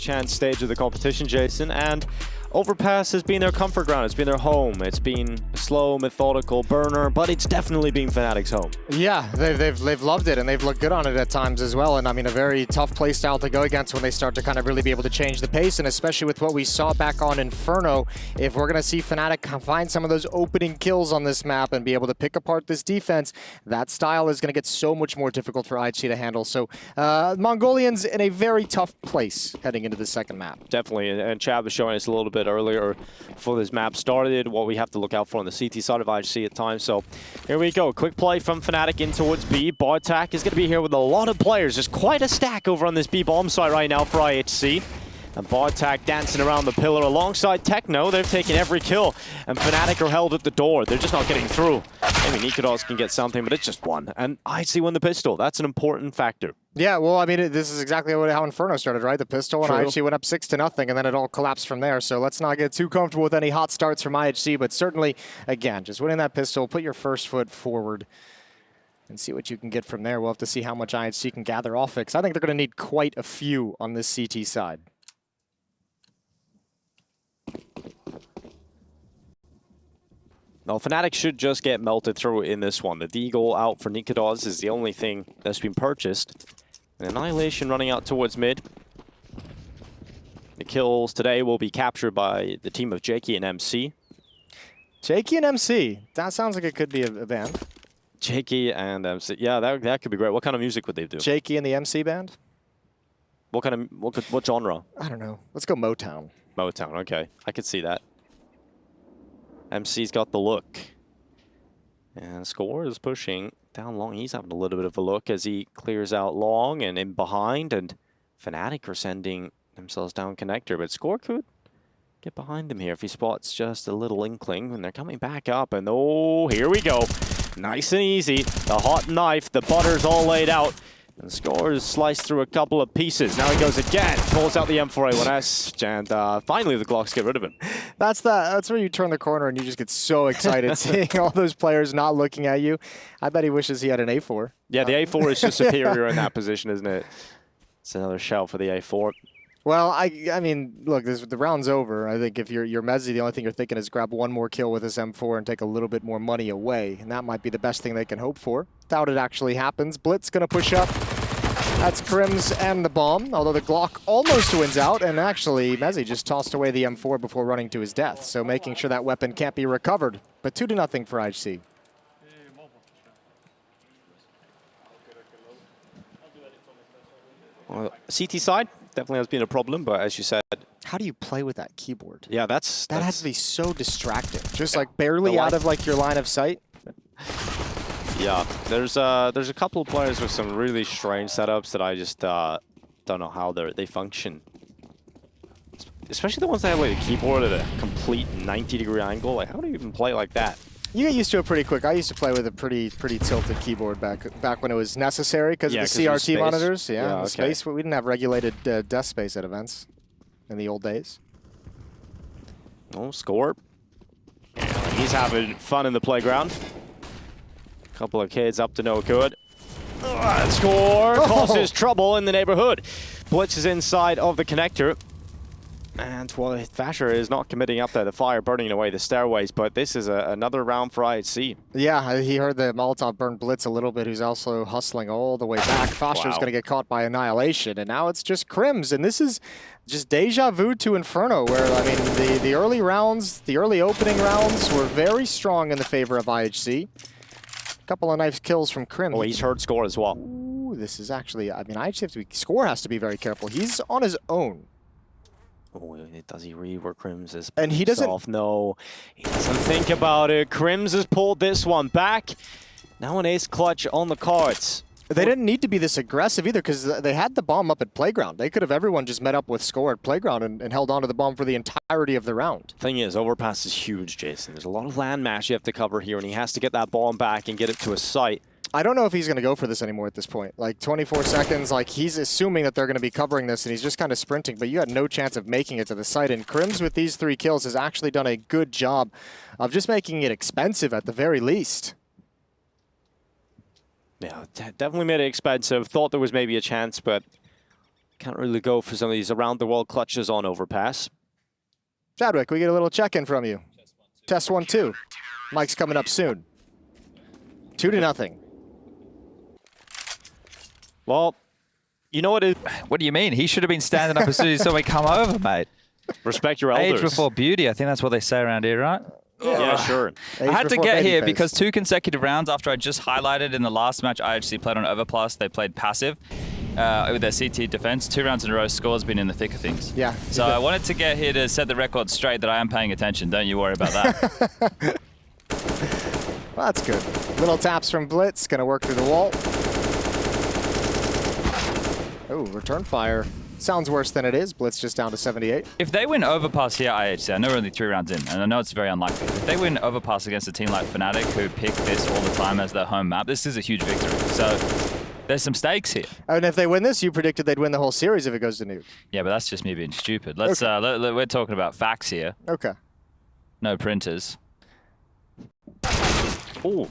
chance stage of the competition, Jason, and Overpass has been their comfort ground. It's been their home. It's been a slow, methodical burner, but it's definitely been fnatic's home. Yeah, they've loved it, and they've looked good on it at times as well. And I mean, a very tough play style to go against when they start to kind of really be able to change the pace, and especially with what we saw back on Inferno. If we're going to see Fnatic find some of those opening kills on this map and be able to pick apart this defense, that style is going to get so much more difficult for IHC to handle. So Mongolians in a very tough place heading into the second map. Definitely, and Chad was showing us a little bit earlier before this map started what we have to look out for on the CT side of IHC at times. So here we go. Quick play from Fnatic in towards B. Bartak is going to be here with a lot of players. There's quite a stack over on this B bomb site right now for IHC. And Bartak dancing around the pillar alongside Techno. They've taken every kill. And Fnatic are held at the door. They're just not getting through. Maybe nicoodoz can get something, but it's just one. And IHC won the pistol. That's an important factor. Yeah, well, I mean, this is exactly how Inferno started, right? The pistol, and IHC went up 6-0, and then it all collapsed from there. So let's not get too comfortable with any hot starts from IHC, but certainly, again, just winning that pistol, put your first foot forward, and see what you can get from there. We'll have to see how much IHC can gather off it, 'cause I think they're going to need quite a few on this CT side. Well, Fnatic should just get melted through in this one. The Deagle out for nicoodoz is the only thing that's been purchased. And Annihilation running out towards mid. The kills today will be captured by the team of Jakey and MC. Jakey and MC. That sounds like it could be a band. Jakey and MC. Yeah, that could be great. What kind of music would they do? Jakey and the MC band? What genre? I don't know. Let's go Motown. Motown, okay. I could see that. MC's got the look. And Score is pushing down long. He's having a little bit of a look as he clears out long and in behind. And Fnatic are sending themselves down connector. But Score could get behind him here if he spots just a little inkling. And they're coming back up. And oh, here we go. Nice and easy. The hot knife. The butter's all laid out. And Score is sliced through a couple of pieces. Now he goes again. Pulls out the M4A1S. And finally the Glocks get rid of him. That's where you turn the corner and you just get so excited seeing all those players not looking at you. I bet he wishes he had an A4. Yeah, the A4 is just superior in that position, isn't it? It's another shout for the A4. Well, I mean, look, the round's over. I think if you're mezii, the only thing you're thinking is grab one more kill with this M4 and take a little bit more money away. And that might be the best thing they can hope for. Doubt it actually happens. bLitz going to push up. That's KRIMZ and the bomb, although the Glock almost wins out, and actually mezii just tossed away the M4 before running to his death, so making sure that weapon can't be recovered. But 2-0 for IHC. Well, CT side definitely has been a problem, but as you said... How do you play with that keyboard? Yeah, that has to be so distracting. Just like barely out of like your line of sight. Yeah, there's a couple of players with some really strange setups that I just don't know how they function. Especially the ones that have like a keyboard at a complete 90-degree angle. Like, how do you even play like that? You get used to it pretty quick. I used to play with a pretty tilted keyboard back when it was necessary because of the CRT monitors. Yeah, okay. Space. We didn't have regulated desk space at events in the old days. Oh, Score. He's having fun in the playground. Couple of kids up to no good. Score causes trouble in the neighborhood. bLitz is inside of the connector. And, well, Thatcher is not committing up there. The fire burning away the stairways, but this is another round for IHC. Yeah, he heard the Molotov burn bLitz a little bit, who's also hustling all the way back. Foster's going to get caught by Annihilation, and now it's just KRIMZ. And this is just deja vu to Inferno, where, I mean, the early rounds, the early opening rounds were very strong in the favor of IHC. Couple of nice kills from KRIMZ. Oh, he's heard Score as well. Ooh, this is actually, I mean, IHC Score has to be very careful. He's on his own. Oh, does he read where KRIMZ is? And he doesn't. No, he doesn't think about it. KRIMZ has pulled this one back. Now an ace clutch on the cards. They didn't need to be this aggressive either because they had the bomb up at Playground. They could have everyone just met up with Score at Playground and held onto the bomb for the entirety of the round. Thing is, Overpass is huge, Jason. There's a lot of land mass you have to cover here, and he has to get that bomb back and get it to a site. I don't know if he's going to go for this anymore at this point. Like 24 seconds, like he's assuming that they're going to be covering this and he's just kind of sprinting, but you had no chance of making it to the site. And KRIMZ with these 3 kills has actually done a good job of just making it expensive at the very least. Yeah, definitely made it expensive. Thought there was maybe a chance, but Can't really go for some of these around-the-world clutches on Overpass. Chadwick, we get a little check-in from you. Test 1, 2. Mike's coming up soon. 2-0. Well, you know what? What do you mean? He should have been standing up as soon as he saw me come over, mate. Respect your elders. Age before beauty. I think that's what they say around here, right? Yeah, sure. I had to get here because 2 consecutive rounds after I just highlighted in the last match IHC played on Overpass. They played passive with their CT defense. 2 rounds in a row, Score's been in the thick of things. Yeah. So I wanted to get here to set the record straight that I am paying attention. Don't you worry about that. Well, that's good. Little taps from bLitz, gonna work through the wall. Oh, return fire. Sounds worse than it is. bLitz just down to 78. If they win Overpass here, IHC, I know we're only 3 rounds in, and I know it's very unlikely. If they win Overpass against a team like fnatic, who pick this all the time as their home map, this is a huge victory. So there's some stakes here. And if they win this, you predicted they'd win the whole series if it goes to nuke. Yeah, but that's just me being stupid. Let's we're talking about facts here. Okay. No printers. Ooh.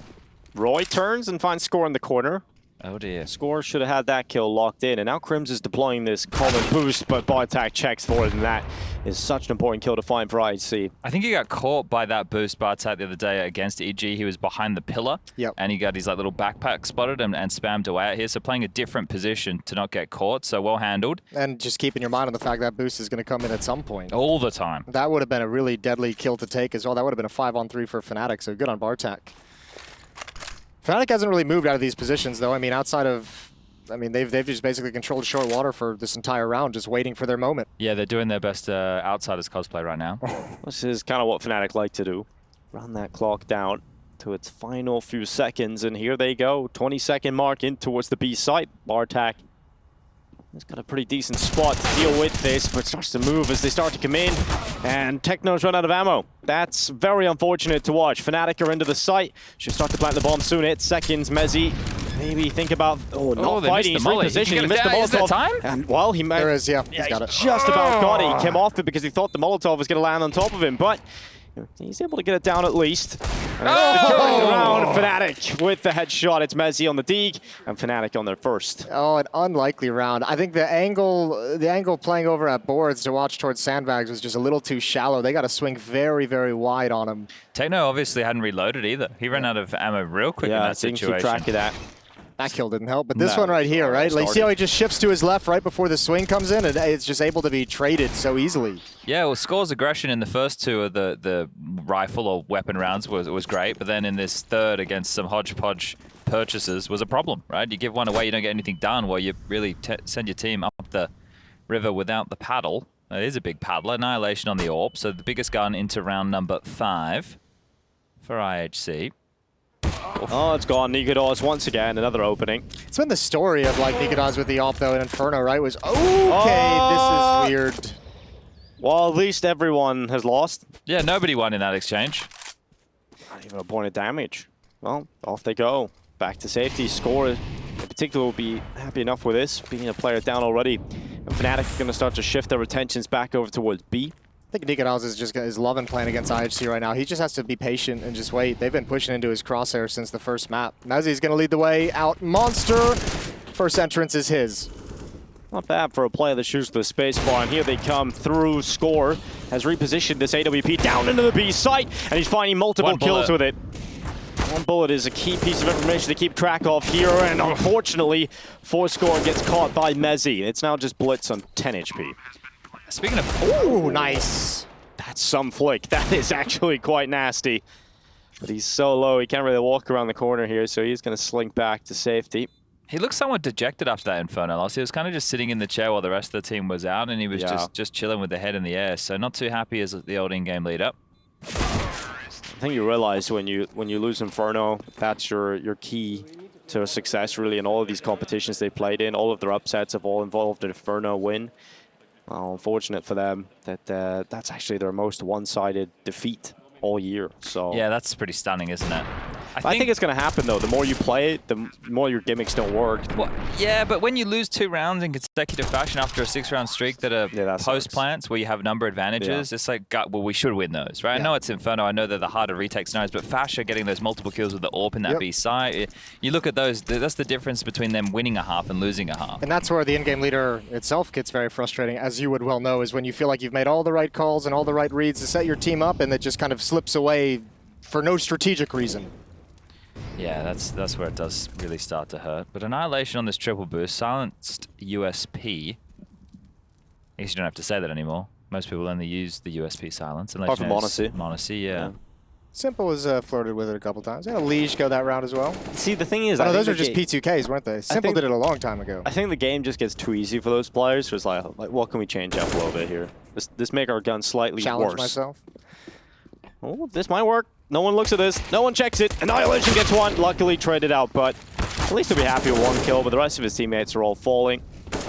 Roy turns and finds Score in the corner. Oh dear. Score should have had that kill locked in, and now KRIMZ is deploying this common boost, but bAttack checks for it, and that is such an important kill to find for IHC. I think he got caught by that boost bAttack the other day against EG. He was behind the pillar, and he got his little backpack spotted and spammed away out here. So playing a different position to not get caught, so well handled. And just keeping your mind on the fact that boost is going to come in at some point. All the time. That would have been a really deadly kill to take as well. That would have been a 5-on-3 for fnatic, so good on bAttack. fnatic hasn't really moved out of these positions, though. I mean, outside of... I mean, they've just basically controlled short water for this entire round, just waiting for their moment. Yeah, they're doing their best Outsiders cosplay right now. This is kind of what fnatic like to do. Run that clock down to its final few seconds, and here they go. 20-second mark in towards the B site. bAttack has got a pretty decent spot to deal with this, but starts to move as they start to come in, and Techno's run out of ammo. That's very unfortunate to watch. fnatic are into the site. Should start to plant the bomb soon. 8 seconds. mezii, maybe think about not fighting. He's repositioning. He missed the Molotov. Is there time? And well, he might. There is, yeah. He's got it. Just about got it. He came off it because he thought the Molotov was going to land on top of him, but he's able to get it down at least. Around fnatic with the headshot. It's mezii on the Deeg and fnatic on their first. Oh, an unlikely round. I think the angle playing over at boards to watch towards sandbags was just a little too shallow. They got to swing very, very wide on him. Techno obviously hadn't reloaded either. He ran out of ammo real quick in that situation. Keep track of that. That kill didn't help, but this one right here, right? Like, see how he just shifts to his left right before the swing comes in, and it's just able to be traded so easily. Yeah, well, Score's aggression in the first 2 of the rifle or weapon rounds was great, but then in this third against some hodgepodge purchases was a problem, right? You give one away, you don't get anything done, while you really send your team up the river without the paddle. It is a big paddle. Annihilation on the AWP, so the biggest gun into round number 5 for IHC. Oh, it's gone. nicoodoz once again, another opening. It's been the story of like nicoodoz with the AWP though in Inferno, right? Was okay, this is weird. Well, at least everyone has lost. Yeah, nobody won in that exchange. Not even a point of damage. Well, off they go. Back to safety. Score in particular will be happy enough with this, being a player down already. And fnatic are going to start to shift their attentions back over towards B. I think nicoodoz is loving playing against IHC right now. He just has to be patient and just wait. They've been pushing into his crosshair since the first map. mezii's going to lead the way out. Monster. First entrance is his. Not bad for a player that shoots the space bar, and here they come through. Score has repositioned this AWP down into the B site, and he's finding multiple kills with it. One bullet is a key piece of information to keep track of here, and unfortunately, Score gets caught by mezii. It's now just bLitz on 10 HP. Speaking of... Ooh, nice. That's some flick. That is actually quite nasty. But he's so low, he can't really walk around the corner here, so he's going to slink back to safety. He looked somewhat dejected after that Inferno loss. He was kind of just sitting in the chair while the rest of the team was out, and he was just chilling with the head in the air. So not too happy as the old in-game lead-up. I think you realize when you lose Inferno, that's your key to success really in all of these competitions they played in. All of their upsets have all involved an Inferno win. Well, unfortunate for them that that's actually their most one-sided defeat all year. So yeah, that's pretty stunning, isn't it? I think it's going to happen, though. The more you play it, the more your gimmicks don't work. Well, yeah, but when you lose 2 rounds in consecutive fashion after a 6-round streak that are post plants where you have number advantages, it's like, well, we should win those, right? I know it's Inferno. I know they're the harder retake scenarios, but Fasher getting those multiple kills with the AWP in that B side, you look at those, that's the difference between them winning a half and losing a half. And that's where the in-game leader itself gets very frustrating, as you would well know, is when you feel like you've made all the right calls and all the right reads to set your team up, and it just kind of slips away for no strategic reason. Yeah, that's where it does really start to hurt. But Annihilation on this triple boost, silenced USP. I guess you don't have to say that anymore. Most people only use the USP silence. Apart from mezii. mezii, yeah. Simple has flirted with it a couple times. And a Liege go that route as well. See, the thing is, oh, those are just P2Ks, weren't they? Simple did it a long time ago. I think the game just gets too easy for those players. So it's like, what can we change up a little bit here? This make our gun slightly Challenge worse. myself. Oh, this might work. No one looks at this. No one checks it. Annihilation gets one. Luckily traded out, but at least he'll be happy with 1 kill. But the rest of his teammates are all falling.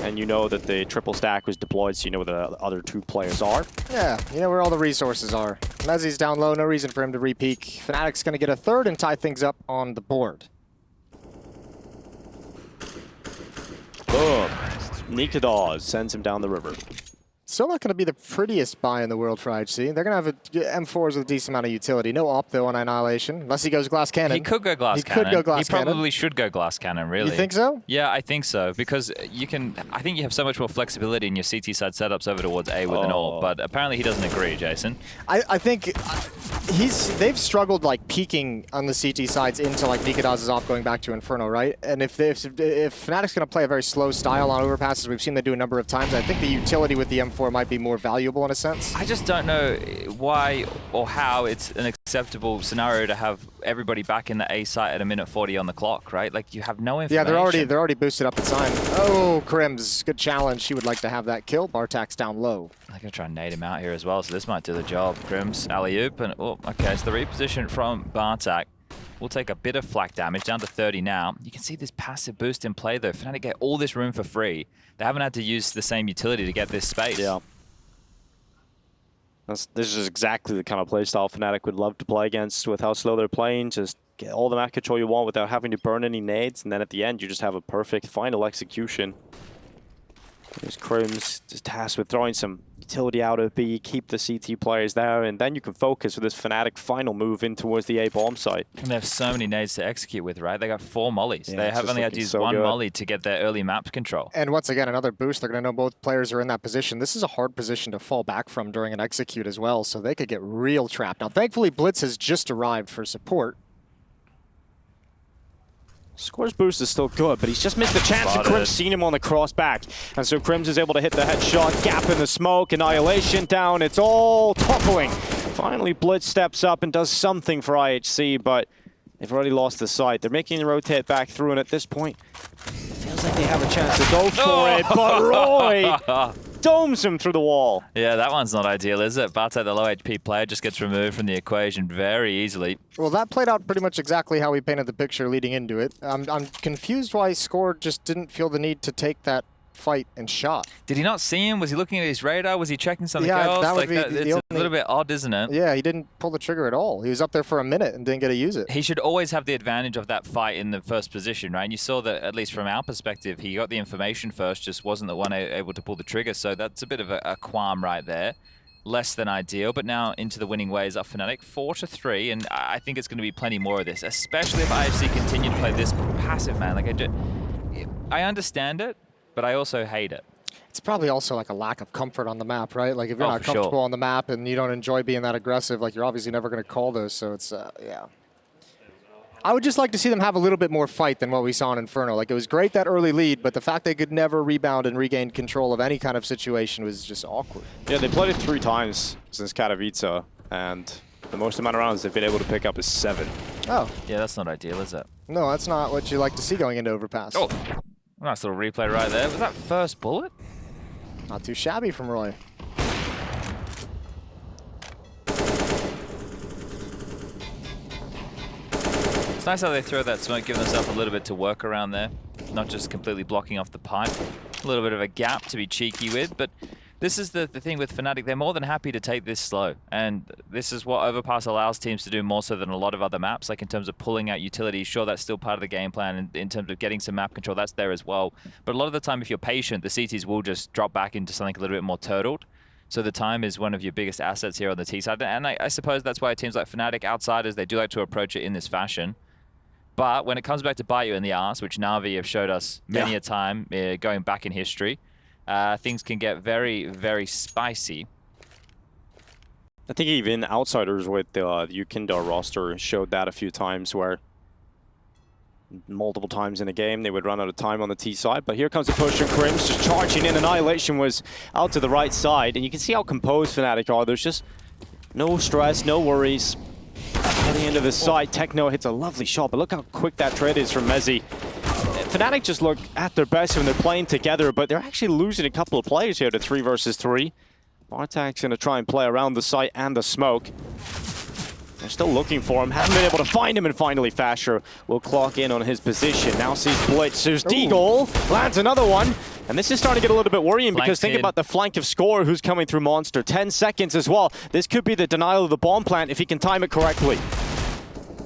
And you know that the triple stack was deployed, so you know where the other 2 players are. Yeah, you know where all the resources are. mezii's down low, no reason for him to re-peek. fnatic's going to get a 3rd and tie things up on the board. Boom. nicoodoz sends him down the river. Still not going to be the prettiest buy in the world for IHC. They're going to have M4s with a decent amount of utility. No op, though, on Annihilation, unless he goes glass cannon. He could go glass cannon. He could go glass cannon. He probably should go glass cannon, really. You think so? Yeah, I think so, because you can. I think you have so much more flexibility in your CT side setups over towards A with an AWP, but apparently he doesn't agree, Jason. I think they've struggled like peeking on the CT sides into like nicoodoz off going back to Inferno, right? And if fnatic's going to play a very slow style on overpasses, we've seen them do a number of times, I think the utility with the M4 might be more valuable in a sense. I just don't know why or how it's an acceptable scenario to have everybody back in the A site at a minute 40 on the clock, right? Like, you have no information. Yeah, they're already boosted up at sign. Oh, KRIMZ, good challenge. She would like to have that kill. Bartak's down low. I'm gonna try and nade him out here as well, so this might do the job. KRIMZ, alley-oop, and oh, okay, so the reposition from Bartak will take a bit of flak damage, down to 30 now. You can see this passive boost in play, though. Fnatic get all this room for free. They haven't had to use the same utility to get this space. Yeah. This is exactly the kind of playstyle Fnatic would love to play against with how slow they're playing. Just get all the map control you want without having to burn any nades, and then at the end you just have a perfect final execution. There's KRIMZ just tasked with throwing some utility out of B, keep the CT players there, and then you can focus with this Fnatic final move in towards the A bomb site. And they have so many nades to execute with, right? They got 4 mollies. Yeah, they have only had to use 1 molly to get their early map control. And once again, another boost. They're going to know both players are in that position. This is a hard position to fall back from during an execute as well, so they could get real trapped. Now, thankfully, bLitz has just arrived for support. Scores boost is still good, but he's just missed the chance, and KRIMZ seen him on the cross back. And so KRIMZ is able to hit the headshot, gap in the smoke, Annihilation down, it's all toppling. Finally, bLitz steps up and does something for IHC, but they've already lost the sight. They're making the rotate back through, and at this point, it feels like they have a chance to go for it, but Roy domes him through the wall. Yeah, that one's not ideal, is it? Bartek, the low HP player, just gets removed from the equation very easily. Well, that played out pretty much exactly how we painted the picture leading into it. I'm confused why Score just didn't feel the need to take that fight and shot. Did he not see him? Was he looking at his radar? Was he checking something else? That would be it's a little bit odd, isn't it? Yeah, he didn't pull the trigger at all. He was up there for a minute and didn't get to use it. He should always have the advantage of that fight in the first position, right? And you saw that, at least from our perspective, he got the information first, just wasn't the one able to pull the trigger. So that's a bit of a qualm right there. Less than ideal, but now into the winning ways up Fnatic, 4-3, and I think it's going to be plenty more of this, especially if IHC continue to play this passive, man. Like, I understand it, but I also hate it. It's probably also like a lack of comfort on the map, right? Like if you're not comfortable on the map and you don't enjoy being that aggressive, like you're obviously never going to call those. So it's, yeah. I would just like to see them have a little bit more fight than what we saw in Inferno. Like it was great that early lead, but the fact they could never rebound and regain control of any kind of situation was just awkward. Yeah, they played it 3 times since Katowice, and the most amount of rounds they've been able to pick up is 7. Oh. Yeah, that's not ideal, is it? No, that's not what you like to see going into Overpass. Oh, nice little replay right there. Was that first bullet? Not too shabby from Roy. It's nice how they throw that smoke, giving themselves a little bit to work around there. Not just completely blocking off the pipe. A little bit of a gap to be cheeky with, but This is the thing with Fnatic. They're more than happy to take this slow. And this is what Overpass allows teams to do more so than a lot of other maps. Like in terms of pulling out utilities, sure, that's still part of the game plan. And in terms of getting some map control, that's there as well. But a lot of the time, if you're patient, the CTs will just drop back into something a little bit more turtled. So the time is one of your biggest assets here on the T side. And I suppose that's why teams like Fnatic, outsiders, they do like to approach it in this fashion. But when it comes back to bite you in the ass, which Na'Vi have showed us many a time going back in history, things can get very, very spicy. I think even outsiders with the Ukindar roster showed that a few times where multiple times in a game they would run out of time on the T side. But here comes the push from KRIMZ, just charging in. Annihilation was out to the right side. And you can see how composed Fnatic are. There's just no stress, no worries. Heading into the side, Techno hits a lovely shot, but look how quick that trade is from mezii. Fnatic just look at their best when they're playing together, but they're actually losing a couple of players here to 3 versus 3. Bartak's going to try and play around the site and the smoke. They're still looking for him, haven't been able to find him, and finally Fasher will clock in on his position. Now sees bLitz, there's Deagle, lands another one. And this is starting to get a little bit worrying because think about the flank of Score who's coming through Monster. 10 seconds as well. This could be the denial of the bomb plant if he can time it correctly.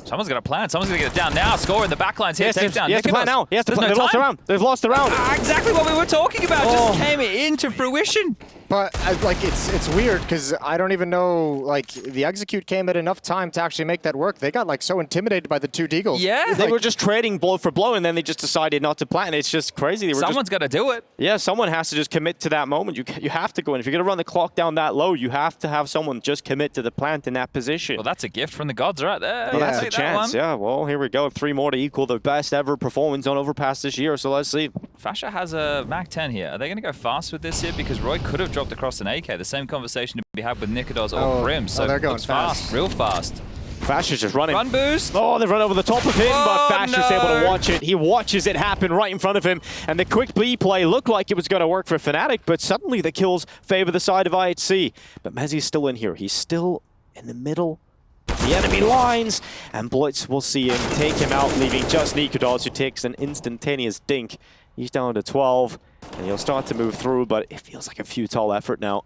Someone's got a plan. Someone's going to get it down now. Score in the backline's here. Takedown. He has to plan now. He has to plan. They've lost the round. They've lost the round. Exactly what we were talking about. Just came into fruition. But like it's weird because I don't even know, like the execute came at enough time to actually make that work. They got like so intimidated by the 2 Deagles. Yeah. They were just trading blow for blow and then they just decided not to plan. It's just crazy. Someone's got to do it. Yeah, someone has to just commit to that moment. You have to go in. If you're going to run the clock down that low, you have to have someone just commit to the plant in that position. Well, that's a gift from the gods right there. Well, that's a chance. Yeah, well, here we go. 3 more to equal the best ever performance on Overpass this year. So let's see. Fasher has a Mac 10 here. Are they going to go fast with this here? Because Roy could have dropped across an AK. The same conversation to be had with nicoodoz or KRIMZ. So they're going fast. Real fast. Fasher's just running. Run boost. Oh, they've run over the top of him, but Fasher's able to watch it. He watches it happen right in front of him. And the quick B play looked like it was going to work for Fnatic, but suddenly the kills favor the side of IHC. But mezii's still in here. He's still in the middle of the enemy lines. And bLitz will see him, take him out, leaving just nicoodoz, who takes an instantaneous dink. He's down to 12, and he'll start to move through, but it feels like a futile effort now.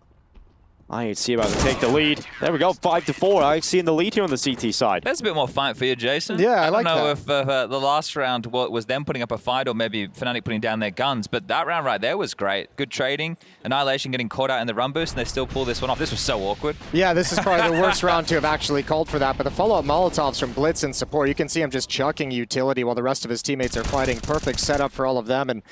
IHC about to take the lead. There we go, 5-4. IHC in the lead here on the CT side. There's a bit more fight for you, Jason. Yeah, I like that. I don't know if the last round was them putting up a fight or maybe Fnatic putting down their guns, but that round right there was great. Good trading. Annihilation getting caught out in the run boost, and they still pull this one off. This was so awkward. Yeah, this is probably the worst round to have actually called for that, but the follow-up Molotovs from bLitz in support, you can see him just chucking utility while the rest of his teammates are fighting. Perfect setup for all of them, and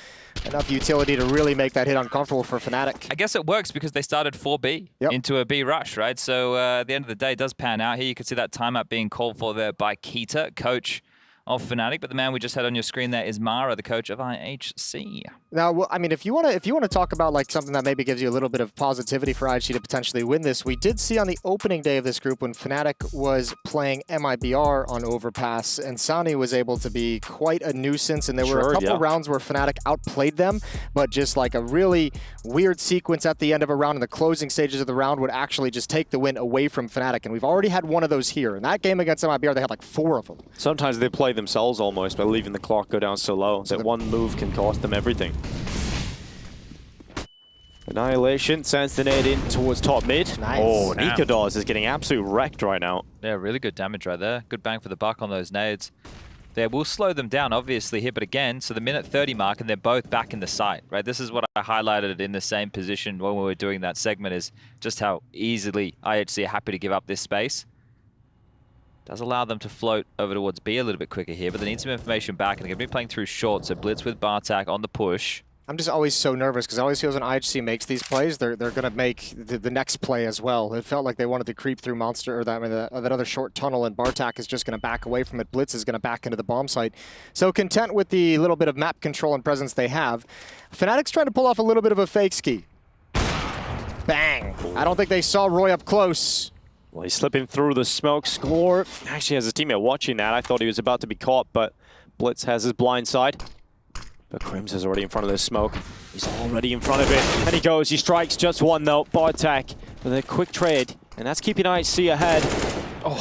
enough utility to really make that hit uncomfortable for Fnatic. I guess it works because they started 4B into a B rush, right? So at the end of the day, it does pan out here. You can see that timeout being called for there by Keita, coach of Fnatic, but the man we just had on your screen there is Mara, the coach of IHC. Now, well, I mean, if you want to talk about like something that maybe gives you a little bit of positivity for IHC to potentially win this, we did see on the opening day of this group when Fnatic was playing MIBR on Overpass, and Sani was able to be quite a nuisance, and there were a couple rounds where Fnatic outplayed them, but just like a really weird sequence at the end of a round in the closing stages of the round would actually just take the win away from Fnatic, and we've already had one of those here. In that game against MIBR, they had like 4 of them. Sometimes they play themselves almost by leaving the clock go down so low that one move can cost them everything. Annihilation sends the nade in towards top mid. Nice. Oh, nicoodoz is getting absolutely wrecked right now. Yeah, really good damage right there. Good bang for the buck on those nades. They will slow them down, obviously, here, but again, so the minute 30 mark, and they're both back in the site, right? This is what I highlighted in the same position when we were doing that segment, is just how easily IHC are happy to give up this space. Does allow them to float over towards B a little bit quicker here, but they need some information back, and they're going to be playing through short, so bLitz with Bartak on the push. I'm just always so nervous because it always feels when IHC makes these plays, they're going to make the next play as well. It felt like they wanted to creep through Monster or that other short tunnel, and Bartak is just going to back away from it. bLitz is going to back into the bomb site. So content with the little bit of map control and presence they have, Fnatic's trying to pull off a little bit of a fake ski. Bang! I don't think they saw Roy up close. Well, he's slipping through the smoke. Score actually has his teammate watching that. I thought he was about to be caught, but bLitz has his blind side. But KRIMZ is already in front of this smoke. He's already in front of it. And he goes. He strikes just one, though. Bartak with a quick trade. And that's keeping IHC ahead.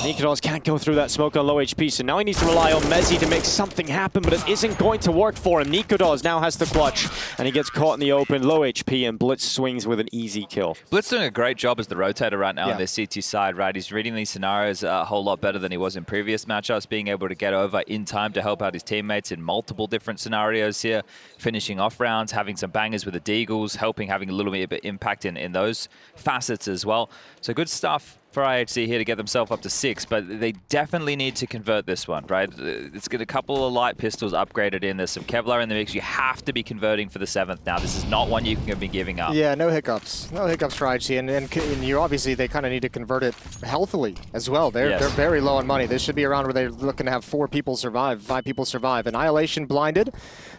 nicoodoz can't go through that smoke on low HP, so now he needs to rely on mezii to make something happen, but it isn't going to work for him. nicoodoz now has the clutch, and he gets caught in the open, low HP, and bLitz swings with an easy kill. bLitz doing a great job as the rotator right now on their CT side, right? He's reading these scenarios a whole lot better than he was in previous matchups, being able to get over in time to help out his teammates in multiple different scenarios here, finishing off rounds, having some bangers with the deagles, having a little bit of impact in those facets as well. So good stuff for IHC here to get themselves up to 6, but they definitely need to convert this one, right? It's got a couple of light pistols upgraded in. There's some Kevlar in the mix. You have to be converting for the 7th now. This is not one you can be giving up. Yeah, no hiccups. No hiccups for IHC, and you obviously, they kind of need to convert it healthily as well. They're very low on money. This should be around where they're looking to have 4 people survive, 5 people survive. Annihilation blinded.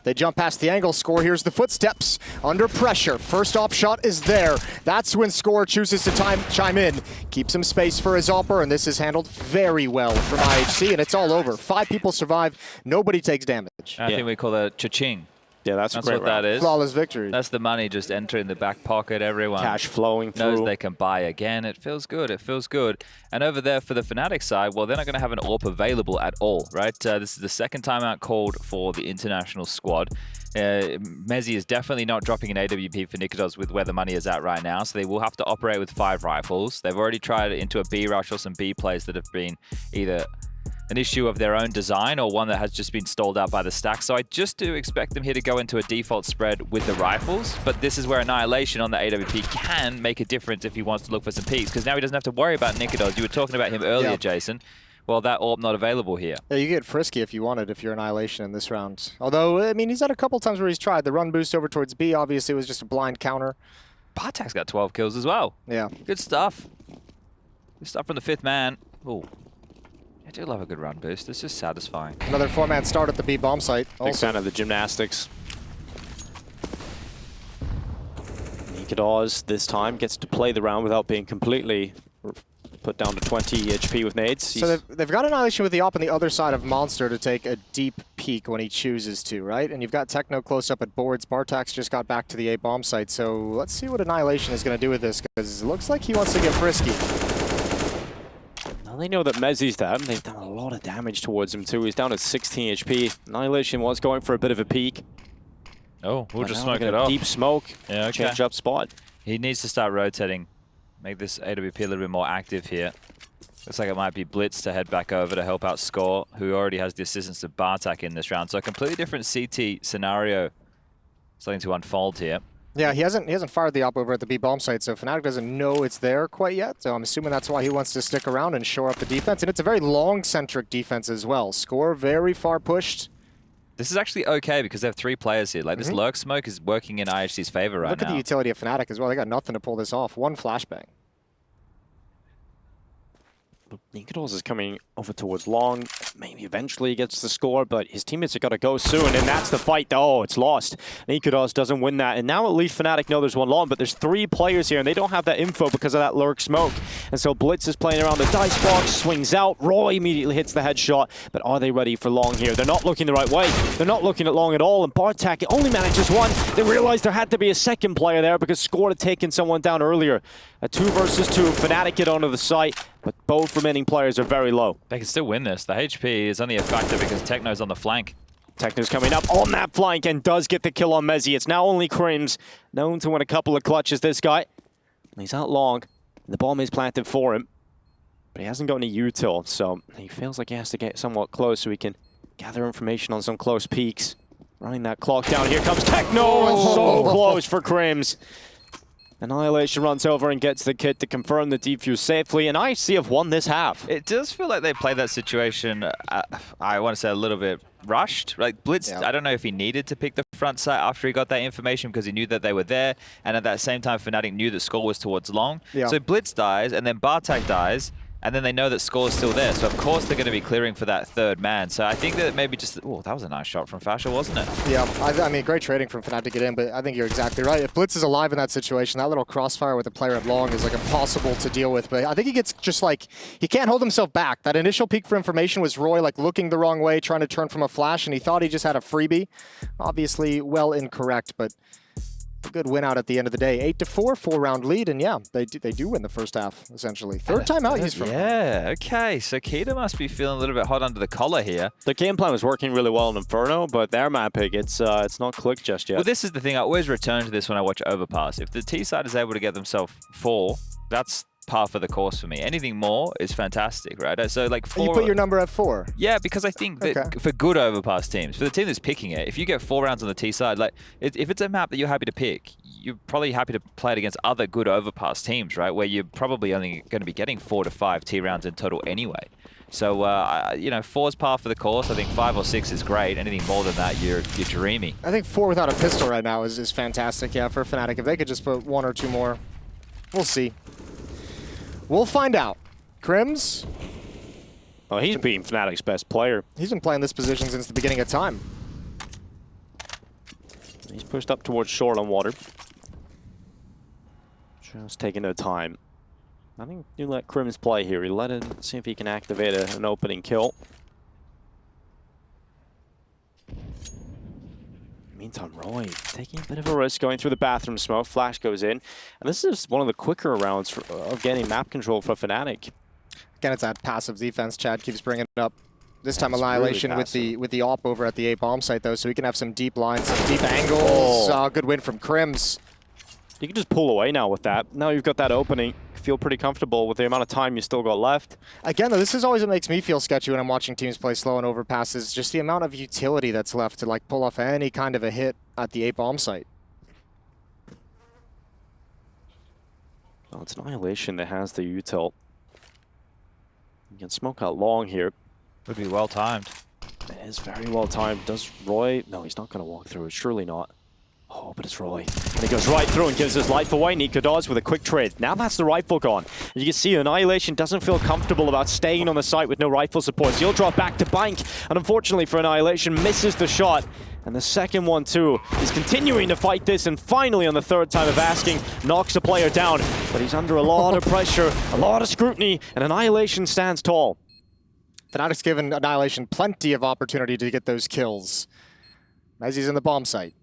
They jump past the angle. Score hears the footsteps. Under pressure. First op shot is there. That's when Score chooses to chime in. Keeps some space for his opper, and this is handled very well from IHC, and it's all over. 5 people survive. Nobody takes damage. I think we call that cha-ching. Yeah, that's what round. that is. Flawless victory. That's the money just entering the back pocket. Everyone cash flowing through. knows they can buy again. It feels good. It feels good. And over there for the fnatic side, well, they're not going to have an AWP available at all, right? This is the second timeout called for the international squad. mezii is definitely not dropping an AWP for nicoodoz with where the money is at right now, so they will have to operate with 5 rifles. They've already tried it into a B rush or some B plays that have been either an issue of their own design or one that has just been stalled out by the stack. So I just do expect them here to go into a default spread with the rifles, but this is where Annihilation on the AWP can make a difference if he wants to look for some peaks, because now he doesn't have to worry about nicoodoz. You were talking about him earlier, Jason. Well, that AWP not available here. Yeah, you get frisky if you wanted, if you're Annihilation in this round. Although, I mean, he's had a couple times where he's tried. The run boost over towards B, obviously, was just a blind counter. bArtak's got 12 kills as well. Yeah. Good stuff. Good stuff from the 5th man. Ooh. I do love a good run boost. It's just satisfying. Another 4-man start at the B bomb site. Big fan of the gymnastics. nicoodoz this time gets to play the round without being completely put down to 20 HP with nades. So they've got Annihilation with the op on the other side of Monster to take a deep peek when he chooses to, right? And you've got Techno close up at boards. bArtak's just got back to the A bomb site. So let's see what Annihilation is going to do with this, because it looks like he wants to get frisky. They know that mezii's there. They've done a lot of damage towards him too. He's down at 16 HP. Annihilation was going for a bit of a peek. Oh, we'll just smoke it off. Deep smoke. Yeah, okay. Change up spot. He needs to start rotating. Make this AWP a little bit more active here. Looks like it might be bLitz to head back over to help out Score, who already has the assistance of bArtak in this round. So a completely different CT scenario starting to unfold here. Yeah, he hasn't fired the op over at the B bomb site, so fnatic doesn't know it's there quite yet. So I'm assuming that's why he wants to stick around and shore up the defense. And it's a very long-centric defense as well. Score very far pushed. This is actually okay because they have 3 players here. Like this lurk smoke is working in IHC's favor right now. Look at the utility of fnatic as well. They got nothing to pull this off. 1 flashbang. nicoodoz is coming over towards long. Maybe eventually he gets the score, but his teammates have got to go soon, and that's the fight. Oh, it's lost. nicoodoz doesn't win that, and now at least fnatic know there's 1 long, but there's 3 players here, and they don't have that info because of that lurk smoke. And so bLitz is playing around the dice box, swings out. Roy immediately hits the headshot, but are they ready for long here? They're not looking the right way. They're not looking at long at all, and bArtak only manages 1. They realized there had to be a 2nd player there because Score had taken someone down earlier. A 2 versus 2, fnatic get onto the site, but both remaining players are very low. They can still win this. The HP is only a factor because Techno's on the flank. Techno's coming up on that flank and does get the kill on mezii. It's now only KRIMZ, known to win a couple of clutches, this guy. He's out long. The bomb is planted for him, but he hasn't got any util, so he feels like he has to get somewhat close so he can gather information on some close peaks. Running that clock down. Here comes Techno, and so close for KRIMZ. Annihilation runs over and gets the kit to confirm the defuse safely, and IHC have won this half. It does feel like they played that situation, I want to say a little bit rushed. Like bLitz, I don't know if he needed to pick the front side after he got that information because he knew that they were there, and at that same time fnatic knew that Score was towards long. So bLitz dies, and then bArtak dies, and then they know that Score is still there. So of course they're going to be clearing for that 3rd man. So I think that maybe just, oh, that was a nice shot from Fasher, wasn't it? Yeah, I mean, great trading from fnatic to get in, but I think you're exactly right. If bLitz is alive in that situation, that little crossfire with a player at long is like impossible to deal with. But I think he gets just like, he can't hold himself back. That initial peek for information was Roy like looking the wrong way, trying to turn from a flash, and he thought he just had a freebie. Obviously well incorrect, but good win out at the end of the day. 8-4, 4-round lead, and yeah, they do win the first half, essentially. Third time out he's from. Yeah, okay. So Keita must be feeling a little bit hot under the collar here. The game plan was working really well in Inferno, but their map pick, it's not clicked just yet. Well, this is the thing. I always return to this when I watch Overpass. If the T side is able to get themselves 4, that's par for the course for me. Anything more is fantastic, right? So like 4. You put your number at 4. Yeah, because I think that for good Overpass teams, for the team that's picking it, if you get 4 rounds on the T side, like if it's a map that you're happy to pick, you're probably happy to play it against other good Overpass teams, right? Where you're probably only going to be getting 4 to 5 T rounds in total anyway. So, you know, 4's par for the course. I think 5 or 6 is great. Anything more than that, you're dreamy. I think 4 without a pistol right now is fantastic, yeah, for Fnatic. If they could just put 1 or 2 more, we'll see. We'll find out. KRIMZ? Oh, he's being Fnatic's best player. He's been playing this position since the beginning of time. He's pushed up towards short on water. Just taking no time. I think you let KRIMZ play here. You let him see if he can activate an opening kill. Meantime, Roy taking a bit of a risk going through the bathroom smoke. Flash goes in. And this is one of the quicker rounds of getting map control for Fnatic. Again, it's that passive defense Chad keeps bringing it up. This time That's Annihilation really with the AWP over at the A bomb site, though, so he can have some deep lines, some deep angles. Good win from KRIMZ. You can just pull away now with that. Now you've got that opening. Feel pretty comfortable with the amount of time you still got left. Again, though, this is always what makes me feel sketchy when I'm watching teams play slow and overpasses. Just the amount of utility that's left to like pull off any kind of a hit at the A bomb site. Well, it's Annihilation that has the util. You can smoke out long here. Would be well timed. It is very well timed. Does Roy? No, he's not going to walk through it. Surely not. Oh, but it's Roy. And he goes right through and gives his life away. nicoodoz with a quick trade. Now that's the rifle gone. You can see Annihilation doesn't feel comfortable about staying on the site with no rifle support. So he'll drop back to bank. And unfortunately for Annihilation, misses the shot. And the second one too. He's continuing to fight this, and finally on the third time of asking, knocks the player down. But he's under a lot of pressure, a lot of scrutiny, and Annihilation stands tall. Fnatic's given Annihilation plenty of opportunity to get those kills. Mezii's in the bomb site.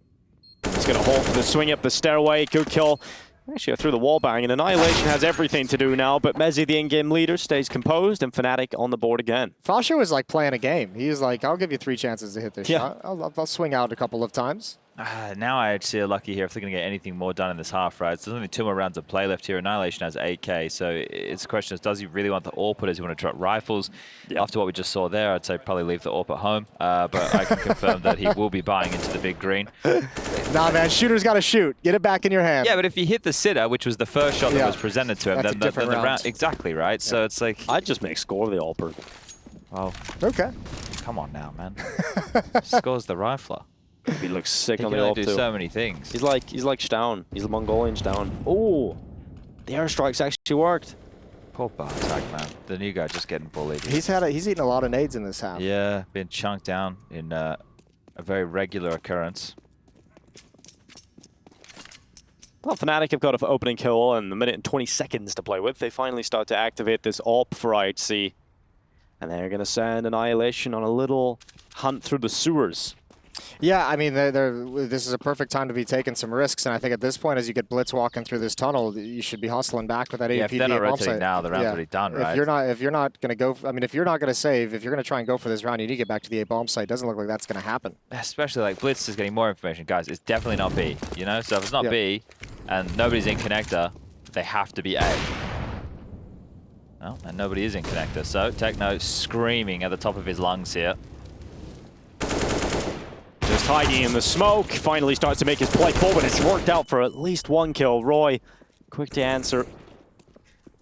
He's going to hold for the swing up the stairway. Good kill. Actually, through the wall bang, and Annihilation has everything to do now, but mezii, the in-game leader, stays composed, and Fnatic on the board again. Fasher was like playing a game. He's like, I'll give you 3 chances to hit this shot. I'll swing out a couple of times. Now IHC are lucky here if they're going to get anything more done in this half, right? So there's only 2 more rounds of play left here. Annihilation has 8k, so it's a question of does he really want the AWP, or does he want to drop rifles? Yep. After what we just saw there, I'd say probably leave the AWP at home, but I can confirm that he will be buying into the big green. Nah, man, shooter's got to shoot. Get it back in your hand. Yeah, but if you hit the sitter, which was the first shot that was presented to him, then the round... Exactly, right? Yeah. So it's like... I'd just make score the AWPer. Oh. Okay. Come on now, man. Scores the rifler. He looks sick on the AWP AWP do too. So many things. He's like Staun. He's the Mongolian Staun. Oh, the airstrikes actually worked. Poor Bartak, man. The new guy just getting bullied. He's eaten a lot of nades in this half. Yeah, been chunked down in a very regular occurrence. Well, Fnatic have got an opening kill and a minute and 20 seconds to play with. They finally start to activate this AWP for IHC. And they're going to send Annihilation on a little hunt through the sewers. Yeah, I mean, this is a perfect time to be taking some risks, and I think at this point, as you get Blitz walking through this tunnel, you should be hustling back with that APD. Yeah, if they're not rotating now, the round's already done, right? If you're not going to go, I mean, if you're not going to save, if you're going to try and go for this round, you need to get back to the A bomb site. Doesn't look like that's going to happen. Especially like Blitz is getting more information, guys. It's definitely not B, you know. So if it's not B, and nobody's in connector, they have to be A. No, and nobody is in connector. So Techno screaming at the top of his lungs here. Just hiding in the smoke, finally starts to make his play forward. It's worked out for at least 1 kill. Roy, quick to answer.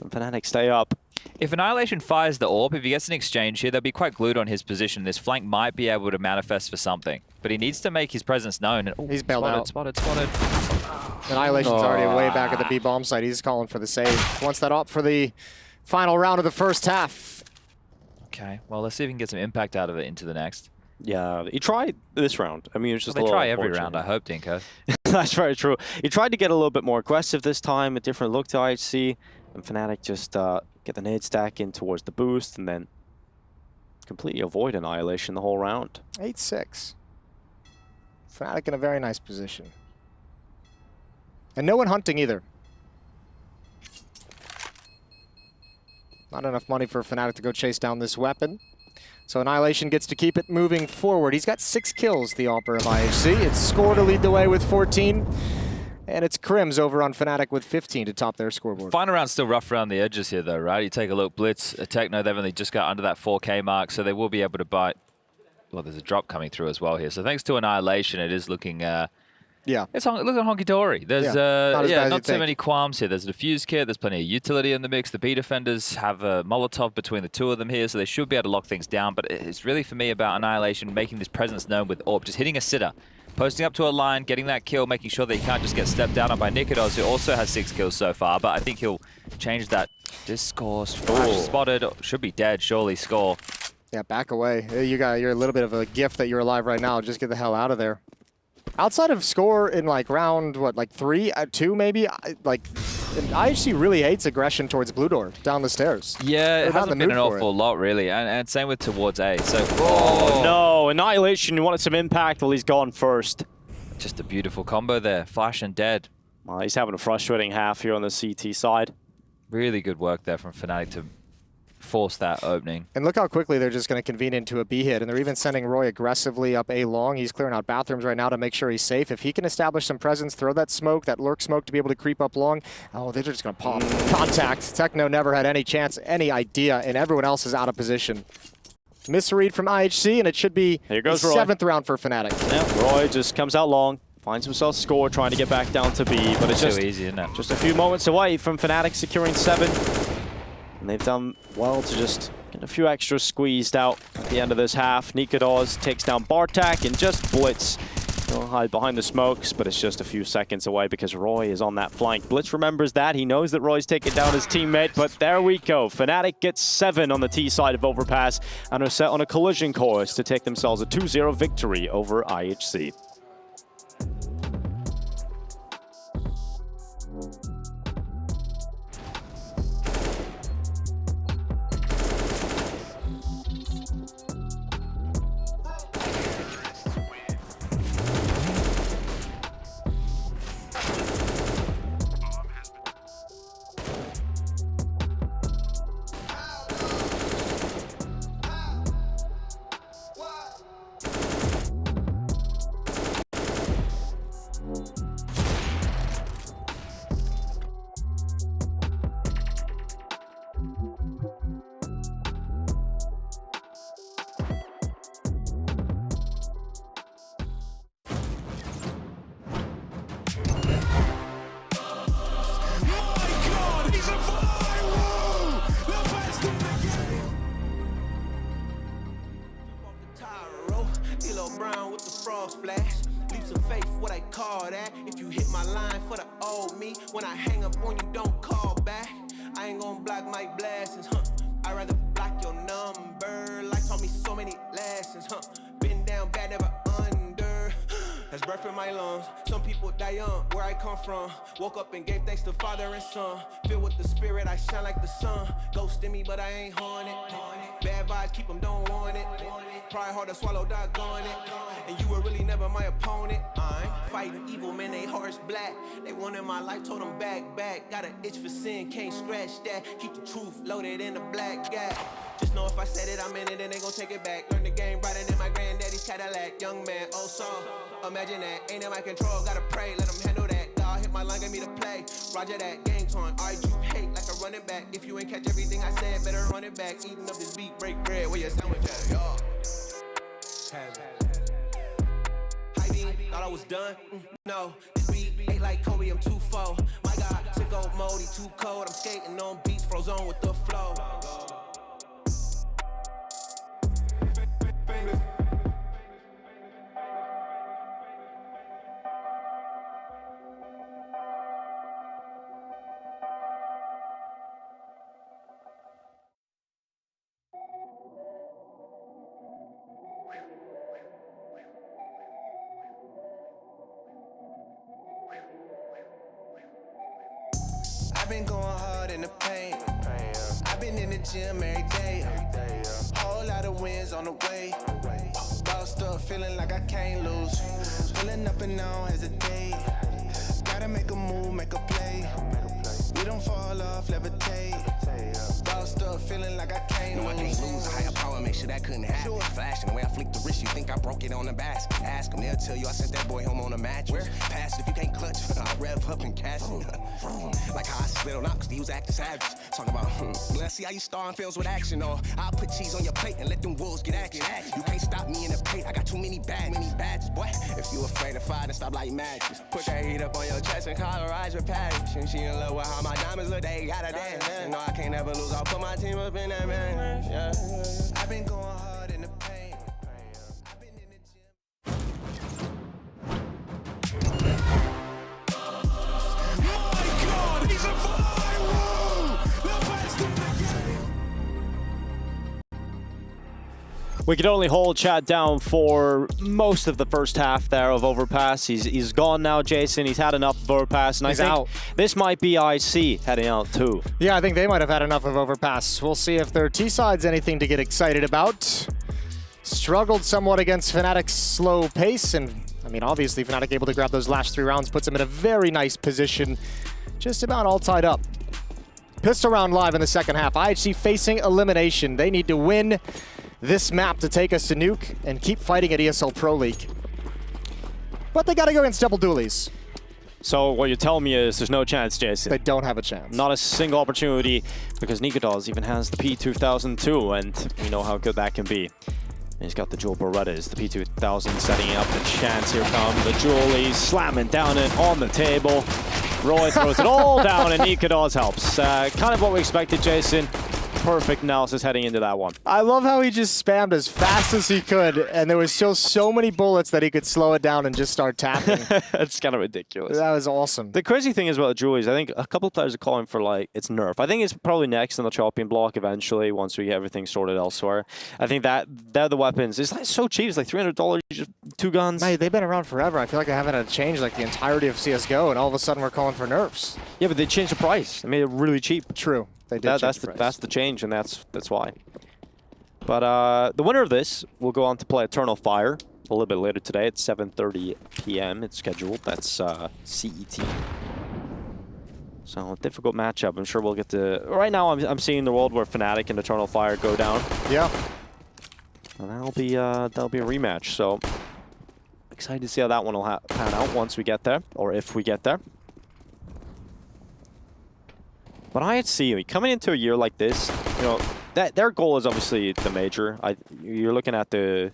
And Fnatic stay up. If Annihilation fires the AWP, if he gets an exchange here, they'll be quite glued on his position. This flank might be able to manifest for something, but he needs to make his presence known. And, he's bailed out. Spotted. Annihilation's already way back at the B bomb site. He's calling for the save. Wants that AWP for the final round of the first half. Okay, well, let's see if we can get some impact out of it into the next. Yeah, he tried this round. I mean, it's just they try every round, I hope, Dinko. That's very true. He tried to get a little bit more aggressive this time, a different look to IHC, and Fnatic just get the nade stack in towards the boost, and then completely avoid Annihilation the whole round. 8-6. Fnatic in a very nice position. And no one hunting either. Not enough money for fnatic to go chase down this weapon. So Annihilation gets to keep it moving forward. He's got 6 kills, the Opera of IHC. It's Score to lead the way with 14. And it's KRIMZ over on fnatic with 15 to top their scoreboard. Final round's still rough around the edges here, though, right? You take a look, bLitz, Techno, they've only just got under that 4K mark, so they will be able to bite. Well, there's a drop coming through as well here. So thanks to Annihilation, it is looking... yeah. It's looking honky-dory. There's not too many qualms here. There's a defuse kit. There's plenty of utility in the mix. The B defenders have a Molotov between the two of them here, so they should be able to lock things down. But it's really, for me, about Annihilation making this presence known with AWP. Just hitting a sitter, posting up to a line, getting that kill, making sure that he can't just get stepped down on by nicoodoz, who also has 6 kills so far. But I think he'll change that. This Score spotted. Should be dead, surely, Score. Yeah, back away. You're a little bit of a gift that you're alive right now. Just get the hell out of there. Outside of Score in like round, what, like 3, 2 maybe? IHC really hates aggression towards Blue Door down the stairs. Yeah, it hasn't been an awful lot, really. And same with towards A. So, oh no, Annihilation wanted some impact. Well, he's gone first. Just a beautiful combo there. Flash and dead. Well, he's having a frustrating half here on the CT side. Really good work there from fnatic to force that opening. And look how quickly they're just going to convene into a B hit. And they're even sending Roy aggressively up A long. He's clearing out bathrooms right now to make sure he's safe. If he can establish some presence, throw that smoke, that lurk smoke to be able to creep up long. Oh, they're just going to pop. Contact. Techno never had any chance, any idea, and everyone else is out of position. Misread from IHC, and it should be Here goes the Roy. 7th round for fnatic. Yeah, Roy just comes out long, finds himself Score, trying to get back down to B, but it's Too just easy, isn't it? Just a few moments away from fnatic securing 7. And they've done well to just get a few extras squeezed out at the end of this half. nicoodoz takes down Bartak and just bLitz. He'll hide behind the smokes, but it's just a few seconds away because Roy is on that flank. bLitz remembers that. He knows that Roy's taking down his teammate, but there we go. fnatic gets 7 on the T side of Overpass and are set on a collision course to take themselves a 2-0 victory over IHC. Brown with the frog splash. Leaps of faith, what I call that. If you hit my line for the old me, when I hang up on you, don't call back. I ain't gonna block my blessings, huh? I'd rather block your number. Life taught me so many lessons, huh? Been down bad, never under. That's breath in my lungs. Some people die young, where I come from. Woke up and gave thanks to Father and Son. Filled with the Spirit, I shine like the sun. Ghost in me, but I ain't haunted. Bad vibes, keep them, don't want it. Pride hard to swallow, doggone it. And you were really never my opponent. I'm fighting evil, man, they hearts black. They wanted my life, told them back. Got an itch for sin, can't scratch that. Keep the truth loaded in the black gap. Just know if I said it, I'm in it, and they gon' take it back. Learn the game brighter than my granddaddy's Cadillac. Young man, old song, imagine that. Ain't in my control, gotta pray, let them handle that. God hit my line, get me to play. Roger that, game time. Alright, you hate like a running back. If you ain't catch everything I said, better run it back. Eating up this beat, break bread, where your sandwich at, y'all? Thought I was done? No, this beat ain't like Kobe, I'm too full. My God, sick old mode, he too cold. I'm skating on beats, frozen with the flow. I've been going hard in the paint. I've been in the gym every day. Whole lot of wins on the way. Bossed up, feeling like I can't lose. Pulling up and don't hesitate. Gotta make a move. make a play. We don't fall off, levitate. Bossed up, feeling like I can't No, I can't lose. A higher power, make sure that couldn't happen. Flashing the way I flick the wrist, you think I broke it on the basket. Ask them, they'll tell you I sent that boy home on a mattress. Pass it if you can't clutch, I rev up and catch it. Like how I slid on out, cause he was acting savage. Talk about, let's see how you star and fails with action. Or I'll put cheese on your plate and let them wolves get active. You can't stop me in the paint, I got too many badges, boy. If you afraid of fire, then stop like matches. Put that heat up on your chest and colorize with passion. She in love with how my diamonds look, they gotta dance. No, I can't never lose, I'll put my team up in that man. Yeah. I've been going hard in the pain. I've been in the gym. My God, he's a fire! The best in the game. We could only hold chat down for most of the first half there of Overpass. He's gone now, Jason. He's had enough of Overpass, and He's I think out. this might be IHC heading out too. Yeah, I think they might have had enough of Overpass. We'll see if their T-side's anything to get excited about. Struggled somewhat against fnatic's slow pace, and I mean, obviously Fnatic able to grab those last 3 rounds puts them in a very nice position, just about all tied up. Pistol round live in the second half. IHC facing elimination. They need to win this map to take us to Nuke and keep fighting at ESL Pro League. But they got to go against double dualies. So what you're telling me is there's no chance, Jason. They don't have a chance. Not a single opportunity, because nicoodoz even has the P2002, and we know how good that can be. And he's got the dual Berettas, the P2000 setting up the chance. Here come the Julie, slamming down it on the table. Roy throws it all down, and nicoodoz helps. Kind of what we expected, Jason. Perfect analysis heading into that one. I love how he just spammed as fast as he could, and there was still so many bullets that he could slow it down and just start tapping. It's kind of ridiculous. That was awesome. The crazy thing is about the Julies, I think a couple of players are calling for, like, it's nerf. I think it's probably next in the chopping block eventually, once we get everything sorted elsewhere. I think that they're the weapons. It's like so cheap. It's like $300, just 2 guns. Mate, they've been around forever. I feel like they haven't had a change like the entirety of CSGO, and all of a sudden we're calling for nerfs. Yeah, but they changed the price. They made it really cheap. True. They did That's the change, and that's why. But the winner of this will go on to play Eternal Fire a little bit later today at 7:30 p.m. It's scheduled. That's CET. So a difficult matchup. I'm sure we'll get to. Right now, I'm seeing the world where fnatic and Eternal Fire go down. Yeah. And that'll be a rematch. So excited to see how that one will pan out once we get there, or if we get there. But IHC, coming into a year like this, you know, that their goal is obviously the major. You're looking at the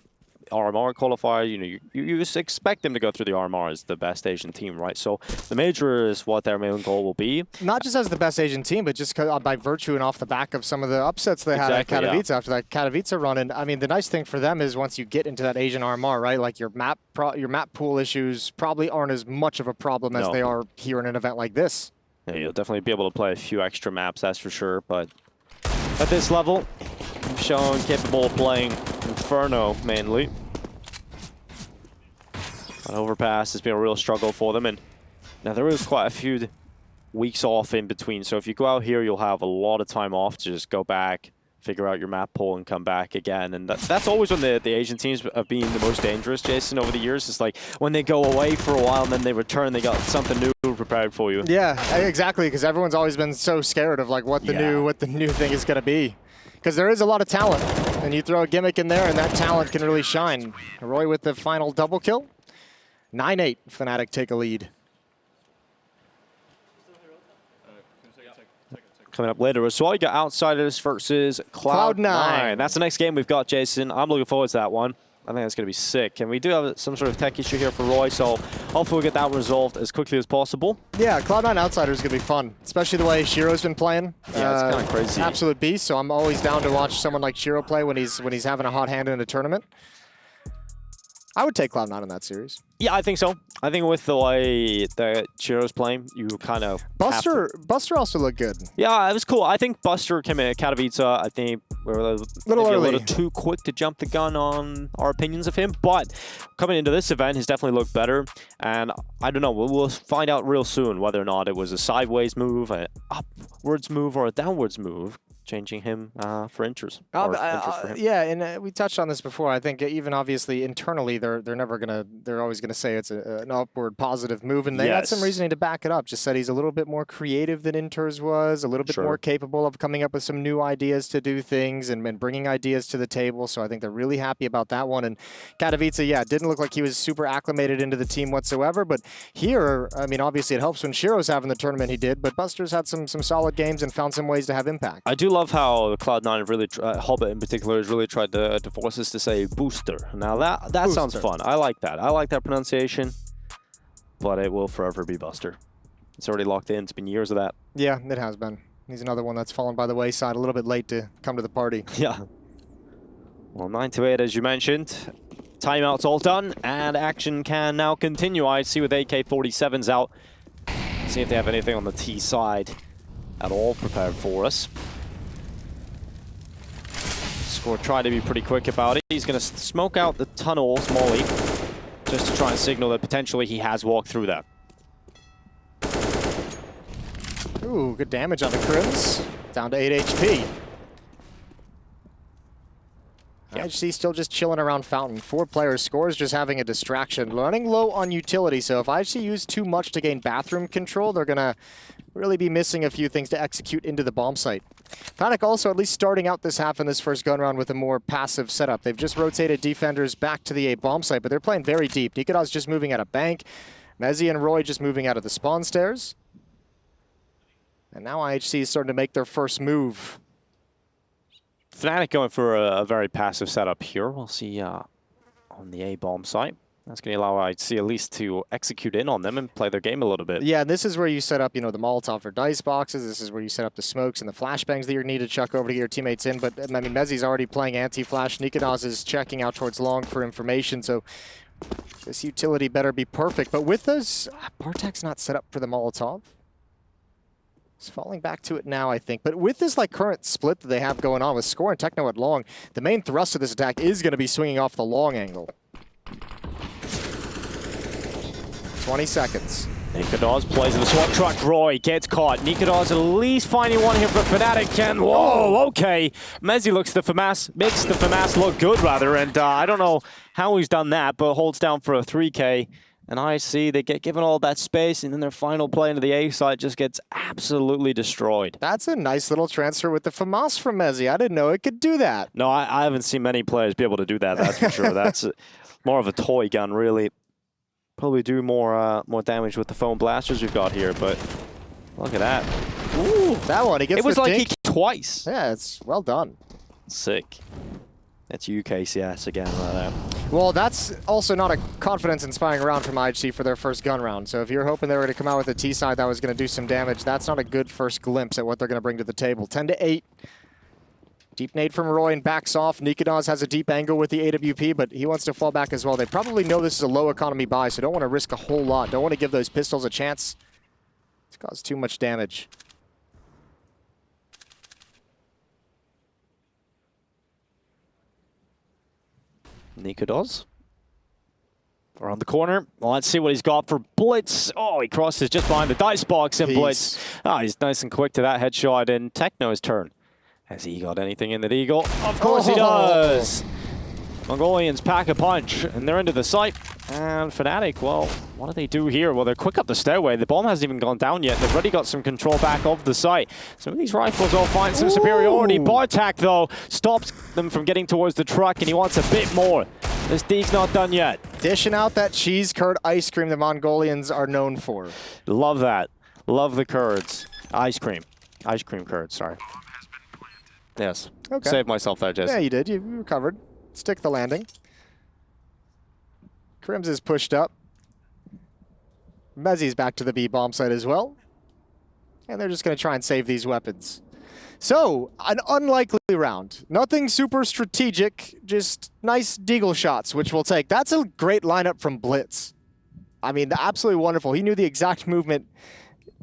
RMR qualifier. You know, you expect them to go through the RMR as the best Asian team, right? So the major is what their main goal will be. Not just as the best Asian team, but just by virtue and off the back of some of the upsets they had at Katowice after that Katowice run. And I mean, the nice thing for them is once you get into that Asian RMR, right? Like your map pool issues probably aren't as much of a problem as they are here in an event like this. Yeah, you'll definitely be able to play a few extra maps, that's for sure. But at this level, you've shown capable of playing Inferno mainly. But Overpass has been a real struggle for them, and now there is quite a few weeks off in between. So if you go out here, you'll have a lot of time off to just go back, figure out your map pool, and come back again. And that's always when the Asian teams have been the most dangerous, Jason, over the years. It's like when they go away for a while and then they return, they got something new prepared for you. Yeah, exactly, because everyone's always been so scared of like what the new thing is going to be. Because there is a lot of talent, and you throw a gimmick in there and that talent can really shine. Roy with the final double kill. 9-8, Fnatic take a lead. Coming up later as well, you got Outsiders versus Cloud9. That's the next game we've got, Jason. I'm looking forward to that one. I think that's going to be sick. And we do have some sort of tech issue here for Roy, so hopefully we'll get that resolved as quickly as possible. Yeah, Cloud9 Outsiders is going to be fun, especially the way Shiro's been playing. Yeah, it's kind of crazy. Absolute beast, so I'm always down to watch someone like Shiro play when he's having a hot hand in a tournament. I would take Cloud9 in that series. Yeah, I think so. I think with the way that Chiro's playing, you kind of Buster also looked good. Yeah, it was cool. I think Buster came in at Katowice. I think we were a little too quick to jump the gun on our opinions of him. But coming into this event, he's definitely looked better. And I don't know. We'll find out real soon whether or not it was a sideways move, an upwards move, or a downwards move. changing him for Inters. For him. Yeah, and we touched on this before. I think even obviously internally, they're always gonna say it's an upward positive move, and they had some reasoning to back it up. Just said he's a little bit more creative than Inters was, a little bit more capable of coming up with some new ideas to do things and bringing ideas to the table. So I think they're really happy about that one. And Katowice, yeah, didn't look like he was super acclimated into the team whatsoever. But here, I mean, obviously it helps when Shiro's having the tournament he did, but Buster's had some solid games and found some ways to have impact. I do love how Cloud9 really, Hobbit in particular, has really tried to force us to say booster. Now that sounds fun. I like that. I like that pronunciation, but it will forever be Buster. It's already locked in. It's been years of that. Yeah, it has been. He's another one that's fallen by the wayside, a little bit late to come to the party. Yeah. Well, 9-8, as you mentioned. Timeout's all done, and action can now continue. IHC with AK-47s out. See if they have anything on the T side at all prepared for us. Score tried to be pretty quick about it. He's going to smoke out the tunnels, Molly, just to try and signal that potentially he has walked through that. Ooh, good damage on the KRIMZ. Down to 8 HP. IHC still just chilling around Fountain. 4 players, Scores just having a distraction. Running low on utility, so if IHC use too much to gain bathroom control, they're going to really be missing a few things to execute into the bomb site. fnatic also at least starting out this half in this first gun round with a more passive setup. They've just rotated defenders back to the A bomb site, but they're playing very deep. nicoodoz just moving out of bank. mezii and Roy just moving out of the spawn stairs. And now IHC is starting to make their first move. fnatic going for a very passive setup here. We'll see on the A bomb site. That's going to allow IHC at least to execute in on them and play their game a little bit. Yeah, this is where you set up, you know, the Molotov or dice boxes. This is where you set up the smokes and the flashbangs that you need to chuck over to get your teammates in. But, I mean, mezii's already playing anti-flash. nicoodoz is checking out towards long for information. So this utility better be perfect. But with those, Bartek's not set up for the Molotov. He's falling back to it now, I think. But with this like current split that they have going on with Score and Techno at long, the main thrust of this attack is going to be swinging off the long angle. 20 seconds. nicoodoz plays in the SWAT truck. Roy gets caught. nicoodoz at least finding one here for fnatic. And whoa, okay. mezii looks the FAMAS, makes the FAMAS look good rather. And I don't know how he's done that, but holds down for a 3K. And IHC, they get given all that space, and then their final play into the A side just gets absolutely destroyed. That's a nice little transfer with the FAMAS from mezii. I didn't know it could do that. No, I haven't seen many players be able to do that, that's for sure. That's more of a toy gun, really. Probably do more damage with the foam blasters we've got here, but look at that. Ooh, that one, he gets it was the like dink. he twice. Yeah, it's well done. Sick. That's UKCS again right there. Well, that's also not a confidence-inspiring round from IHC for their first gun round. So if you're hoping they were to come out with a T side that was going to do some damage, that's not a good first glimpse at what they're going to bring to the table. 10-8. Deep nade from Roy and backs off. nicoodoz has a deep angle with the AWP, but he wants to fall back as well. They probably know this is a low economy buy, so don't want to risk a whole lot. Don't want to give those pistols a chance to cause too much damage. nicoodoz around the corner. Well, let's see what he's got for bLitz. Oh, he crosses just behind the dice box and bLitz. Oh, he's nice and quick to that headshot, and Techno's turn. Has he got anything in the Eagle? Of course he does! Mongolians pack a punch, and they're into the site. And fnatic, well, what do they do here? Well, they're quick up the stairway. The bomb hasn't even gone down yet. They've already got some control back of the site. Some of these rifles all find some superiority. Bartek, though, stops them from getting towards the truck, and he wants a bit more. This Deke's not done yet. Dishing out that cheese curd ice cream the Mongolians are known for. Love that. Love the curds. Ice cream. Ice cream curds, sorry. Yes. Okay. Saved myself there, Jesse. Yeah, you did. You recovered. Stick the landing. KRIMZ is pushed up. mezii's back to the B bomb site as well. And they're just going to try and save these weapons. So, an unlikely round. Nothing super strategic, just nice deagle shots, which we'll take. That's a great lineup from bLitz. I mean, absolutely wonderful. He knew the exact movement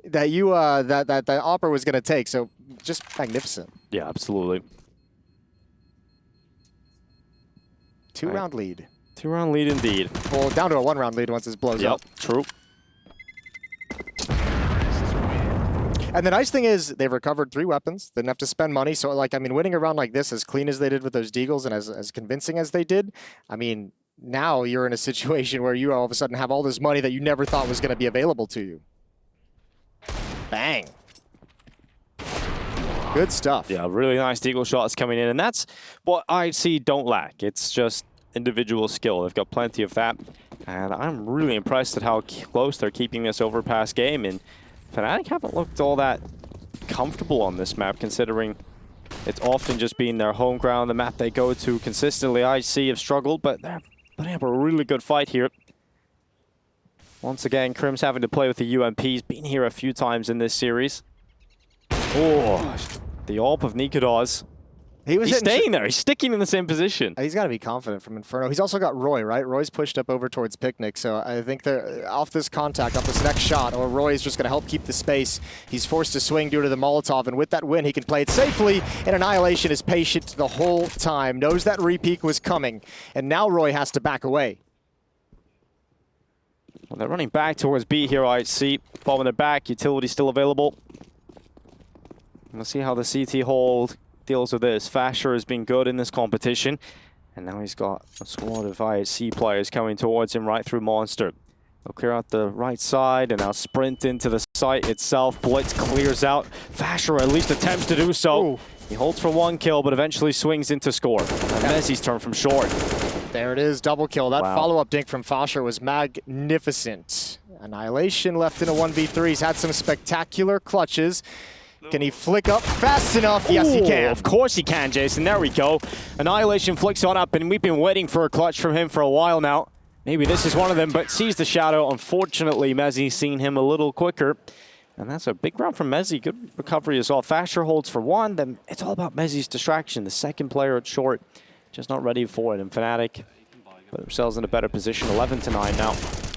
that you that the Opera was going to take, so just magnificent. Yeah, absolutely. 2-round lead. 2-round lead indeed. Well, down to a 1-round lead once this blows up. True. And the nice thing is they've recovered 3 weapons. They didn't have to spend money. So, like, I mean, winning a round like this, as clean as they did with those deagles and as convincing as they did, I mean, now you're in a situation where you all of a sudden have all this money that you never thought was going to be available to you. Bang. Good stuff. Yeah, really nice deagle shots coming in, and that's what IHC don't lack. It's just individual skill. They've got plenty of that, and I'm really impressed at how close they're keeping this Overpass game, and fnatic haven't looked all that comfortable on this map, considering it's often just been their home ground, the map they go to consistently. IHC have struggled, but they're putting up a really good fight here. Once again, KRIMZ having to play with the UMPs, been here a few times in this series. Oh, the AWP of nicoodoz. He's staying there. He's sticking in the same position. He's got to be confident from Inferno. He's also got Roy, right? Roy's pushed up over towards Picnic, so I think they're off this contact, off this next shot, or Roy's just going to help keep the space. He's forced to swing due to the Molotov, and with that win, he can play it safely, and Annihilation is patient the whole time, knows that repeak was coming, and now Roy has to back away. Well, they're running back towards B here, IHC. Following it back, utility still available. We'll see how the CT hold deals with this. Fasher has been good in this competition, and now he's got a squad of IHC players coming towards him right through Monster. They'll clear out the right side and now sprint into the site itself. bLitz clears out. Fasher at least attempts to do so. Ooh. He holds for 1 kill, but eventually swings into score. And mezii's turn from short. There it is, double kill. That Wow. follow-up dink from Fasher was magnificent. Annihilation left in a 1v3. He's had some spectacular clutches. Can he flick up fast enough? Yes, he can. Of course he can, Jason. There we go. Annihilation flicks on up, and we've been waiting for a clutch from him for a while now. Maybe this is one of them, but sees the shadow. Unfortunately, mezii seen him a little quicker. And that's a big round from mezii. Good recovery as well. Fasher holds for 1. Then it's all about mezii's distraction. The second player at short, just not ready for it. And fnatic put themselves in a better position. 11-9 now.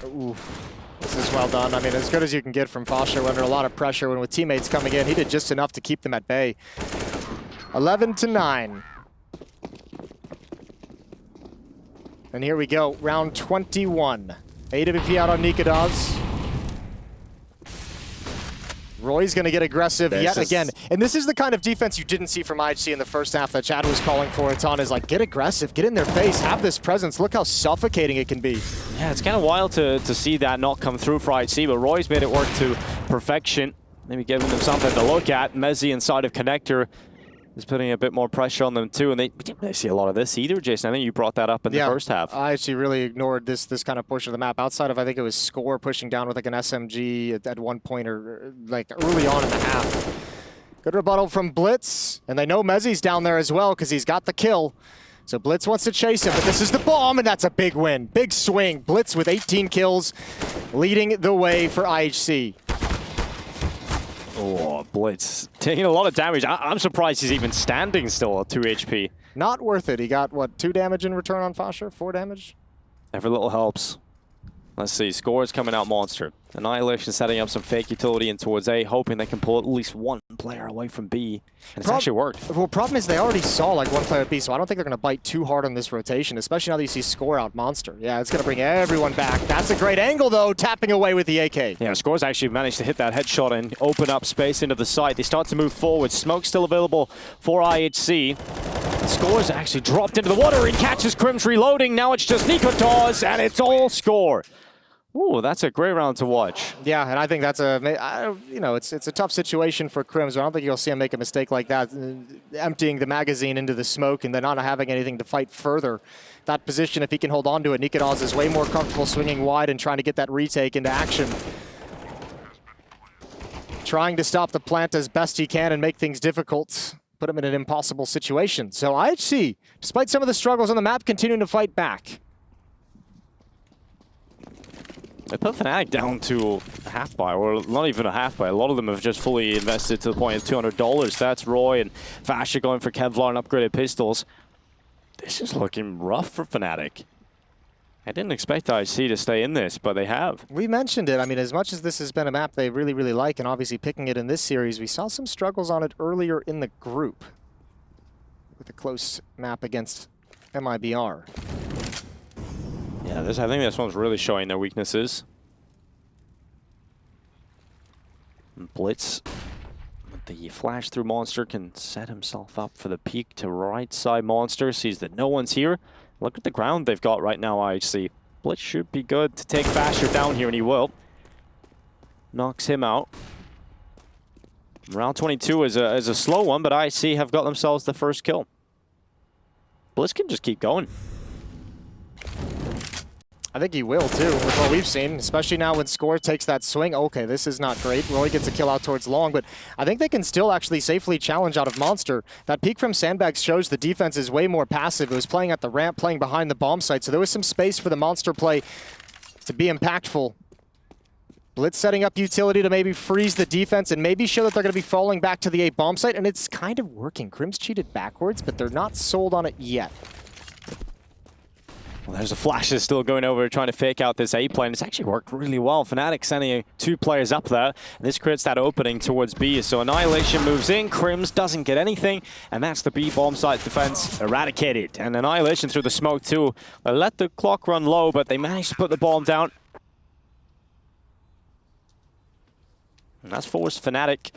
Oof. This is well done. I mean, as good as you can get from Fasher under a lot of pressure when with teammates coming in. He did just enough to keep them at bay. 11-9. And here we go, round 21. AWP out on nicoodoz. Roy's going to get aggressive yet again. And this is the kind of defense you didn't see from IHC in the first half that Chad was calling for a ton. Is like, get aggressive, get in their face, have this presence. Look how suffocating it can be. Yeah, it's kind of wild to see that not come through for IHC, but Roy's made it work to perfection. Maybe giving them something to look at. mezii inside of Connector is putting a bit more pressure on them too, and we didn't really see a lot of this either, Jason. I think you brought that up in the first half. I actually really ignored this kind of portion of the map. Outside of, I think it was Score pushing down with like an SMG at one point, or like early on in the half. Good rebuttal from bLitz, and they know mezii's down there as well because he's got the kill. So bLitz wants to chase him, but this is the bomb, and that's a big win. Big swing. bLitz with 18 kills, leading the way for IHC. Oh, bLitz taking a lot of damage. I'm surprised he's even standing still at 2 HP. Not worth it. He got, what, 2 damage in return on Fasher? 4 damage? Every little helps. Let's see, Scores coming out Monster. Annihilation setting up some fake utility in towards A, hoping they can pull at least 1 player away from B. And it's actually worked. Well, problem is they already saw like 1 player at B, so I don't think they're going to bite too hard on this rotation, especially now that you see Score out Monster. Yeah, it's going to bring everyone back. That's a great angle, though, tapping away with the AK. Yeah, Scores actually managed to hit that headshot and open up space into the site. They start to move forward. Smoke still available for IHC. Scores actually dropped into the water and catches KRIMZ reloading. Now it's just nicoodoz, and it's all Score. Ooh, that's a great round to watch. Yeah, and I think that's it's a tough situation for KRIMZ. I don't think you'll see him make a mistake like that, emptying the magazine into the smoke and then not having anything to fight further. That position, if he can hold on to it, nicoodoz is way more comfortable swinging wide and trying to get that retake into action. Trying to stop the plant as best he can and make things difficult. Put him in an impossible situation. So IHC, despite some of the struggles on the map, continuing to fight back. They put fnatic down to a half buy, or not even a half buy. A lot of them have just fully invested to the point of $200. That's Roy and Fasher going for Kevlar and upgraded pistols. This is looking rough for fnatic. I didn't expect IHC to stay in this, but they have. We mentioned it. I mean, as much as this has been a map they really, really like, and obviously picking it in this series, we saw some struggles on it earlier in the group with a close map against MIBR. Yeah, I think this one's really showing their weaknesses. And bLitz The flash through Monster can set himself up for the peek to right side. Monster sees that no one's here. Look at the ground they've got right now, IHC. bLitz should be good to take Fasher down here, and he will. Knocks him out. Round 22 is a slow one, but IHC have got themselves the first kill. bLitz can just keep going. I think he will too, with what we've seen, especially now when Score takes that swing. Okay, this is not great. Roy gets a kill out towards long, but I think they can still actually safely challenge out of Monster. That peek from Sandbags shows the defense is way more passive. It was playing at the ramp, playing behind the bomb site, so there was some space for the Monster play to be impactful. bLitz setting up utility to maybe freeze the defense and maybe show that they're going to be falling back to the A bomb site, and it's kind of working. KRIMZ cheated backwards, but they're not sold on it yet. Well, there's a flash that's still going over trying to fake out this A plane. It's actually worked really well. fnatic sending 2 players up there. And this creates that opening towards B. So Annihilation moves in. KRIMZ doesn't get anything. And that's the B bomb site defense eradicated. And Annihilation through the smoke too. They let the clock run low, but they managed to put the bomb down. And that's forced fnatic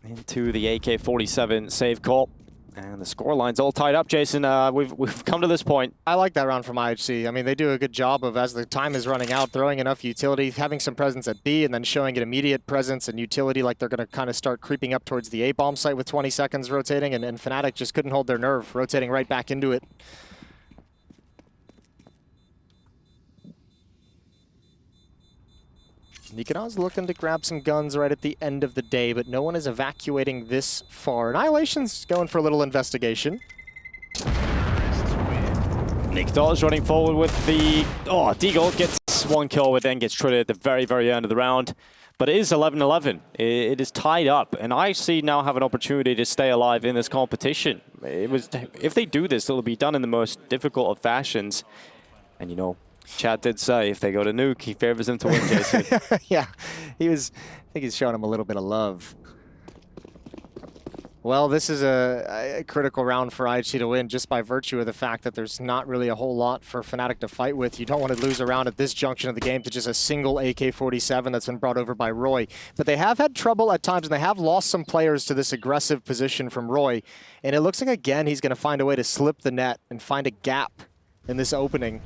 into the AK-47 save call. And the scoreline's all tied up, Jason. We've come to this point. I like that round from IHC. I mean, they do a good job of, as the time is running out, throwing enough utility, having some presence at B, and then showing an immediate presence and utility, like they're going to kind of start creeping up towards the A bomb site with 20 seconds rotating, and fnatic just couldn't hold their nerve, rotating right back into it. nicoodoz looking to grab some guns right at the end of the day, but no one is evacuating this far. Annihilation's going for a little investigation. nicoodoz running forward with the... Oh, Deagle gets 1 kill, but then gets traded at the very, very end of the round. But it is 11-11. It is tied up, and IHC now have an opportunity to stay alive in this competition. If they do this, it'll be done in the most difficult of fashions. And you know, Chad did say if they go to nuke, he favors them to win, Jason. Yeah, I think he's showing him a little bit of love. Well, this is a critical round for IHC to win just by virtue of the fact that there's not really a whole lot for fnatic to fight with. You don't want to lose a round at this junction of the game to just a single AK-47 that's been brought over by Roy. But they have had trouble at times, and they have lost some players to this aggressive position from Roy. And it looks like, again, he's going to find a way to slip the net and find a gap in this opening.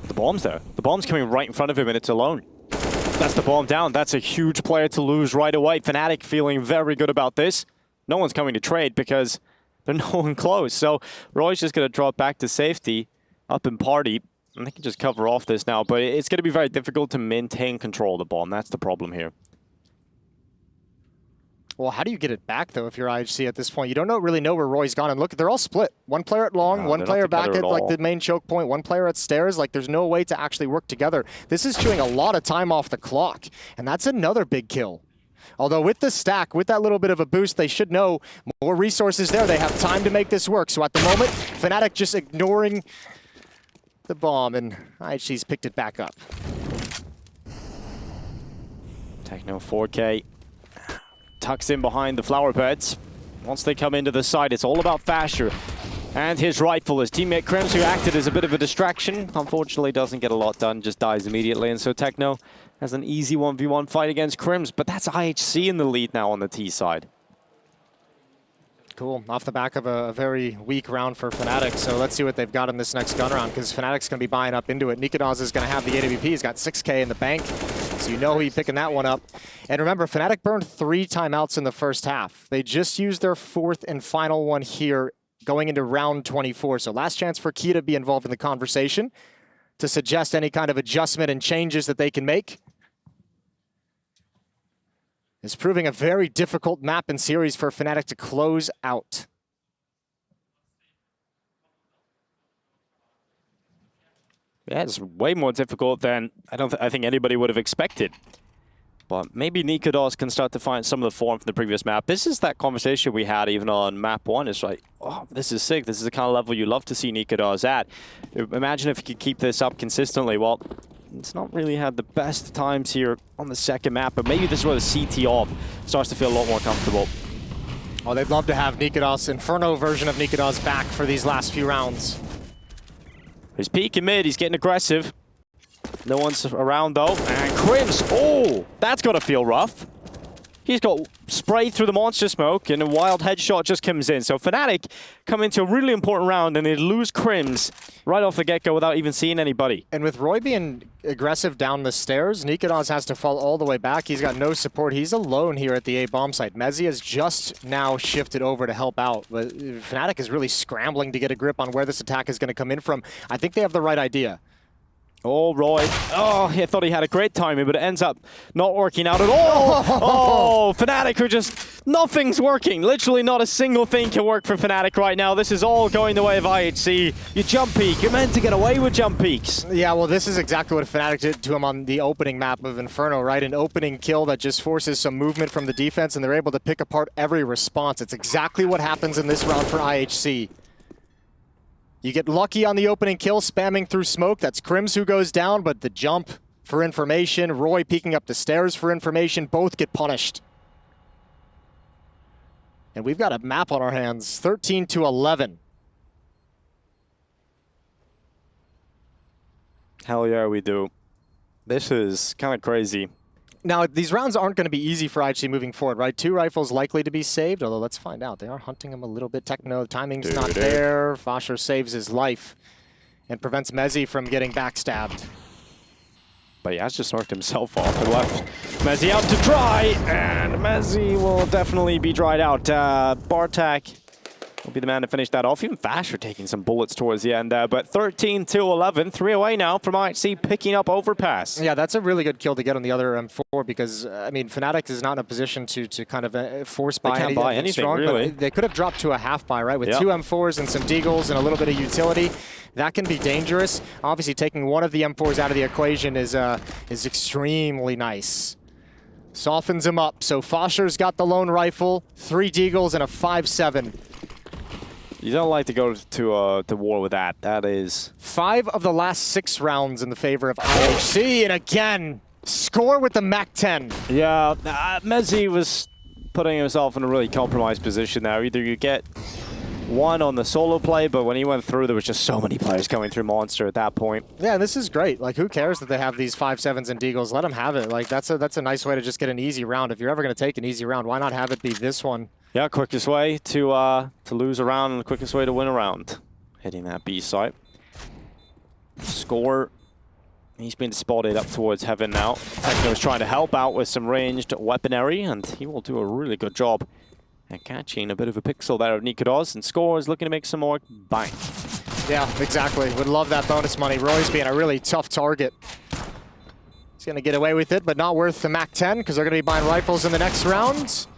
The bomb's there. The bomb's coming right in front of him, and it's alone. That's the bomb down. That's a huge player to lose right away. fnatic feeling very good about this. No one's coming to trade because there's no one close. So Roy's just going to drop back to safety, up in party, and they can just cover off this now. But it's going to be very difficult to maintain control of the bomb. That's the problem here. Well, how do you get it back, though, if you're IHC at this point? You don't really know where Roy's gone. And look, they're all split. One player at long, one player back at like the main choke point, one player at stairs. Like, there's no way to actually work together. This is chewing a lot of time off the clock, and that's another big kill. Although with the stack, with that little bit of a boost, they should know more resources there. They have time to make this work. So at the moment, fnatic just ignoring the bomb, and IHC's picked it back up. Techno 4K tucks in behind the flower beds. Once they come into the side, it's all about Fasher and his rifle. His teammate KRIMZ, who acted as a bit of a distraction, unfortunately doesn't get a lot done, just dies immediately. And so Techno has an easy 1v1 fight against KRIMZ, but that's IHC in the lead now on the T side. Cool. Off the back of a very weak round for fnatic, so let's see what they've got in this next gun round, because fnatic's going to be buying up into it. nicoodoz is going to have the AWP. He's got 6K in the bank, so you know he's picking that one up. And remember, fnatic burned 3 timeouts in the first half. They just used their 4th and final one here going into round 24. So last chance for Key to be involved in the conversation to suggest any kind of adjustment and changes that they can make. It's proving a very difficult map and series for fnatic to close out. Yeah, it's way more difficult than I think anybody would have expected. But maybe nicoodoz can start to find some of the form from the previous map. This is that conversation we had even on map 1. It's like, oh, this is sick. This is the kind of level you love to see nicoodoz at. Imagine if you could keep this up consistently. Well, it's not really had the best times here on the second map, but maybe this is where the CT off starts to feel a lot more comfortable. Oh, they'd love to have nicoodoz, Inferno version of nicoodoz back for these last few rounds. He's peeking mid, he's getting aggressive. No one's around though, and KRIMZ, oh, that's gotta feel rough. He's got spray through the monster smoke, and a wild headshot just comes in. So fnatic come into a really important round, and they lose KRIMZ right off the get-go without even seeing anybody. And with Roy being aggressive down the stairs, nicoodoz has to fall all the way back. He's got no support. He's alone here at the A bomb site. mezii has just now shifted over to help out, but fnatic is really scrambling to get a grip on where this attack is going to come in from. I think they have the right idea. Oh, Roy. Oh, he thought he had a great timing, but it ends up not working out at all. Oh, fnatic are just... Nothing's working. Literally not a single thing can work for fnatic right now. This is all going the way of IHC. You jump peek. You're meant to get away with jump peeks. Yeah, well, this is exactly what fnatic did to him on the opening map of Inferno, right? An opening kill that just forces some movement from the defense, and they're able to pick apart every response. It's exactly what happens in this round for IHC. You get lucky on the opening kill, spamming through smoke. That's KRIMZ who goes down, but the jump for information, Roy peeking up the stairs for information, both get punished. And we've got a map on our hands, 13-11. Hell yeah, we do. This is kind of crazy. Now, these rounds aren't going to be easy for IHC moving forward, right? 2 rifles likely to be saved, although let's find out. They are hunting him a little bit. Techno, the timing's not there. fashar saves his life and prevents mezii from getting backstabbed. But he has just knocked himself off and left mezii out to dry, and mezii will definitely be dried out. Bartek will be the man to finish that off. Even fashar taking some bullets towards the end there, but 13-11, 3 away now from IHC picking up Overpass. Yeah, that's a really good kill to get on the other M4 because, I mean, fnatic is not in a position to kind of force buy anything strong, really. But they could have dropped to a half buy, right? With Yep. 2 M4s and some deagles and a little bit of utility. That can be dangerous. Obviously, taking one of the M4s out of the equation is extremely nice. Softens him up. So fashar's got the lone rifle, 3 deagles, and a 5.7. You don't like to go to war with that. That is... 5 of the last 6 rounds in the favor of IHC, and again, score with the MAC-10. Yeah, mezii was putting himself in a really compromised position there. Either you get one on the solo play, but when he went through, there was just so many players coming through Monster at that point. Yeah, this is great. Like, who cares that they have these 5.7s and deagles? Let them have it. Like, that's a nice way to just get an easy round. If you're ever going to take an easy round, why not have it be this one? Yeah, quickest way to lose a round and the quickest way to win a round. Hitting that B site. Score. He's been spotted up towards heaven now. Techno is trying to help out with some ranged weaponry, and he will do a really good job at catching a bit of a pixel there of nicoodoz, and Score is looking to make some more bank. Yeah, exactly. Would love that bonus money. Roy's being a really tough target. He's going to get away with it, but not worth the MAC-10 because they're going to be buying rifles in the next round.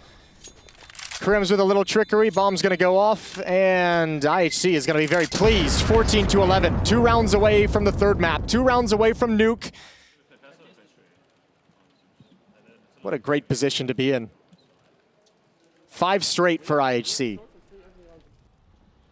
KRIMZ with a little trickery. Bomb's going to go off, and IHC is going to be very pleased. 14-11. 2 rounds away from the 3rd map. 2 rounds away from Nuke. What a great position to be in. 5 straight for IHC.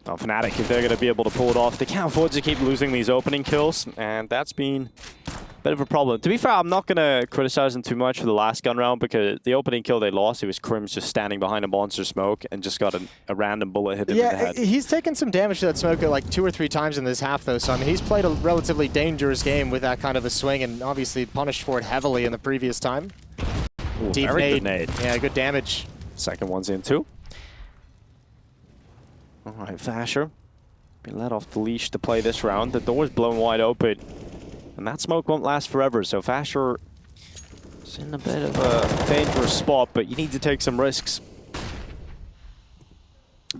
Now, fnatic, if they're going to be able to pull it off, they can't afford to keep losing these opening kills, and that's been a bit of a problem. To be fair, I'm not going to criticize them too much for the last gun round, because the opening kill they lost, it was KRIMZ just standing behind a monster smoke and just got a random bullet hit him in the head. He's taken some damage to that smoke like 2 or 3 times in this half, though, so I mean, he's played a relatively dangerous game with that kind of a swing, and obviously punished for it heavily in the previous time. Ooh, Deep very nade. good nade. Yeah, good damage. Second one's in too. All right, fashar been let off the leash to play this round. The door's blown wide open, and that smoke won't last forever. So fashar is in a bit of a dangerous spot, but you need to take some risks.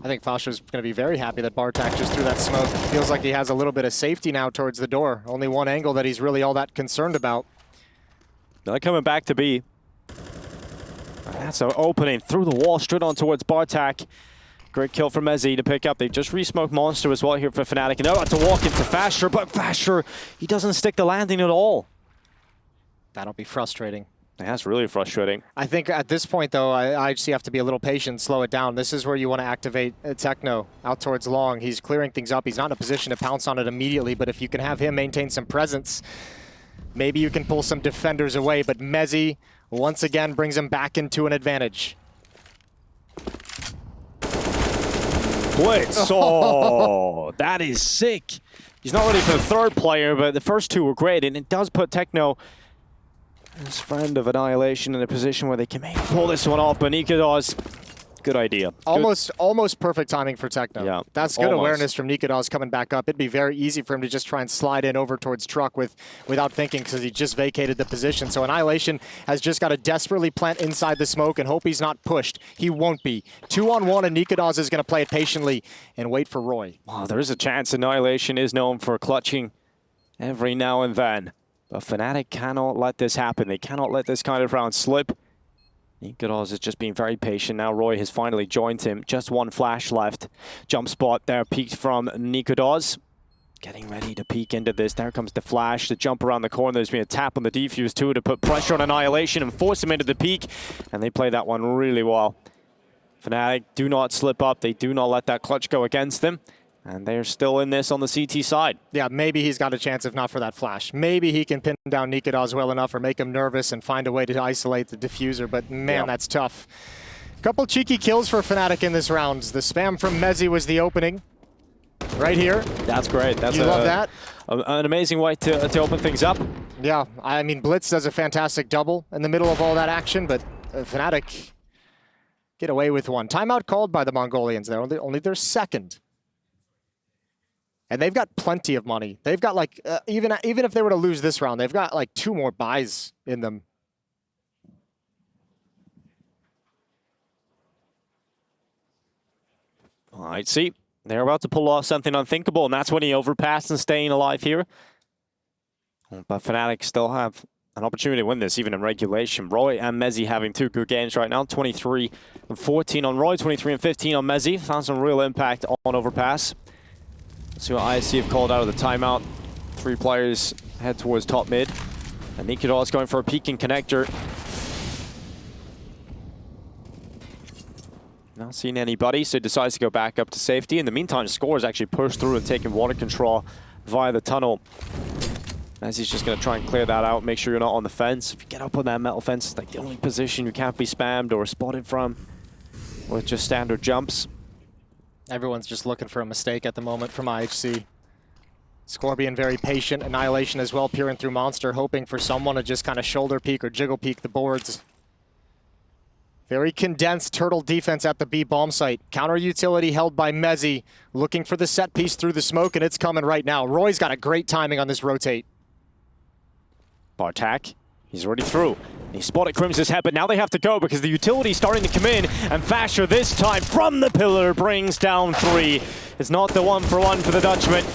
I think fashar's going to be very happy that Bartek just threw that smoke. Feels like he has a little bit of safety now towards the door. Only one angle that he's really all that concerned about. They're coming back to B. That's an opening through the wall, straight on towards Bartek. Great kill from mezii to pick up. They've just re-smoked Monster as well here for fnatic. And they're about to walk into fashar, but fashar, he doesn't stick the landing at all. That'll be frustrating. That's really frustrating. I think at this point, though, I just have to be a little patient, slow it down. This is where you want to activate Techno out towards long. He's clearing things up. He's not in a position to pounce on it immediately, but if you can have him maintain some presence, maybe you can pull some defenders away. But mezii, once again, brings him back into an advantage. bLitz. Oh, that is sick. He's not ready for the 3rd player, but the first 2 were great, and it does put Techno His friend of Annihilation in a position where they can maybe pull this one off, but nicoodoz, good idea. Almost perfect timing for Techno. Yeah, that's good almost. awareness from nicoodoz coming back up. It'd be very easy for him to just try and slide in over towards Truck without thinking, because he just vacated the position. So Annihilation has just got to desperately plant inside the smoke and hope he's not pushed. He won't be. 2-on-1, and nicoodoz is going to play it patiently and wait for Roy. Wow, there is a chance Annihilation is known for clutching every now and then. But fnatic cannot let this happen. They cannot let this kind of round slip. nicoodoz is just being very patient. Now Roy has finally joined him. Just one flash left. Jump spot there, peeked from nicoodoz. Getting ready to peek into this. There comes the flash, the jump around the corner. There's been a tap on the defuse too to put pressure on Annihilation and force him into the peak. And they play that one really well. fnatic do not slip up. They do not let that clutch go against them. And they're still in this on the CT side. Yeah, maybe he's got a chance if not for that flash. Maybe he can pin down nicoodoz well enough or make him nervous and find a way to isolate the diffuser, but man, that's tough. Couple cheeky kills for fnatic in this round. The spam from mezii was the opening. Right here. That's great. That's love that? An amazing way to open things up. Yeah, I mean, bLitz does a fantastic double in the middle of all that action, but fnatic get away with one. Timeout called by the Mongolians there, only their second. And they've got plenty of money. They've got like, even if they were to lose this round, they've got like 2 more buys in them. All right, see, they're about to pull off something unthinkable, and that's when he overpassed and staying alive here. But fnatic still have an opportunity to win this, even in regulation. Roy and mezii having 2 good games right now. 23 and 14 on Roy, 23 and 15 on mezii. Found some real impact on Overpass. Let's see what IHC have called out of the timeout. 3 players head towards top mid. And nicoodoz going for a peeking connector. Not seeing anybody, so decides to go back up to safety. In the meantime, Score is actually pushed through and taking water control via the tunnel. As he's just going to try and clear that out, make sure you're not on the fence. If you get up on that metal fence, it's like the only position you can't be spammed or spotted from with just standard jumps. Everyone's just looking for a mistake at the moment from IHC. Score being very patient. Annihilation as well, peering through Monster, hoping for someone to just kind of shoulder peek or jiggle peek the boards. Very condensed turtle defense at the B bomb site. Counter utility held by mezii, looking for the set piece through the smoke, and it's coming right now. Roy's got a great timing on this rotate. Bartak, he's already through. He spotted KRIMZ's head, but now they have to go because the utility's starting to come in, and Fasher this time from the pillar brings down 3. It's not the 1-for-1 for the Dutchman.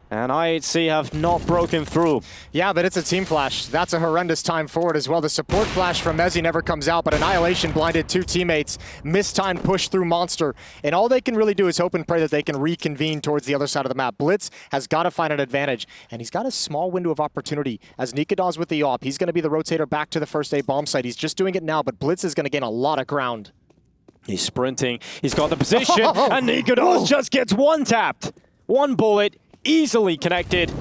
And IHC have not broken through. Yeah, but it's a team flash. That's a horrendous time forward as well. The support flash from mezii never comes out, but Annihilation blinded 2 teammates. Mistimed push through Monster. And all they can really do is hope and pray that they can reconvene towards the other side of the map. bLitz has got to find an advantage, and he's got a small window of opportunity. As nicoodoz with the AWP, he's going to be the rotator back to the first A bomb site. He's just doing it now, but bLitz is going to gain a lot of ground. He's sprinting. He's got the position, and nicoodoz just gets one tapped. 1 bullet. Easily connected,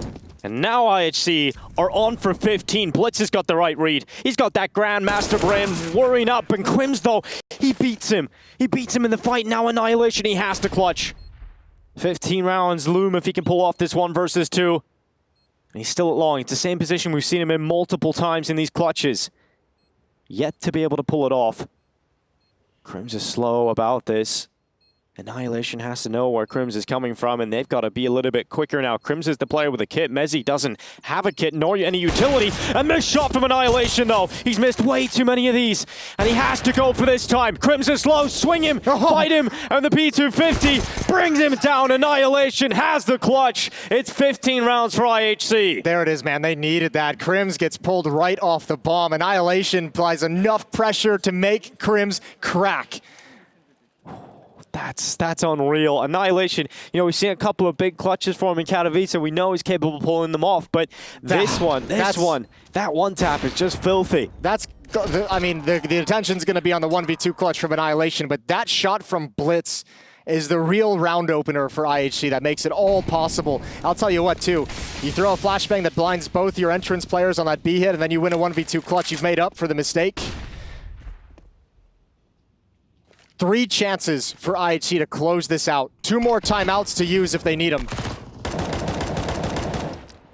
and now IHC are on for 15. bLitz has got the right read. He's got that Grandmaster Brim worrying up, and KRIMZ though, he beats him. He beats him in the fight. Now Annihilation, he has to clutch. 15 rounds loom if he can pull off this 1 versus 2. And he's still at long. It's the same position we've seen him in multiple times in these clutches. Yet to be able to pull it off. KRIMZ is slow about this. Annihilation has to know where KRIMZ is coming from, and they've got to be a little bit quicker now. KRIMZ is the player with a kit. mezii doesn't have a kit nor any utility. A missed shot from Annihilation, though. He's missed way too many of these, and he has to go for this time. KRIMZ is slow. Swing him, fight him, and the P250 brings him down. Annihilation has the clutch. It's 15 rounds for IHC. There it is, man. They needed that. KRIMZ gets pulled right off the bomb. Annihilation applies enough pressure to make KRIMZ crack. That's unreal. Annihilation, you know, we've seen a couple of big clutches for him in Katowice. We know he's capable of pulling them off, but that one tap is just filthy. I mean, the attention's going to be on the 1v2 clutch from Annihilation, but that shot from bLitz is the real round opener for IHC that makes it all possible. I'll tell you what, too. You throw a flashbang that blinds both your entrance players on that B hit, and then you win a 1v2 clutch. You've made up for the mistake. 3 chances for IHC to close this out. 2 more timeouts to use if they need them.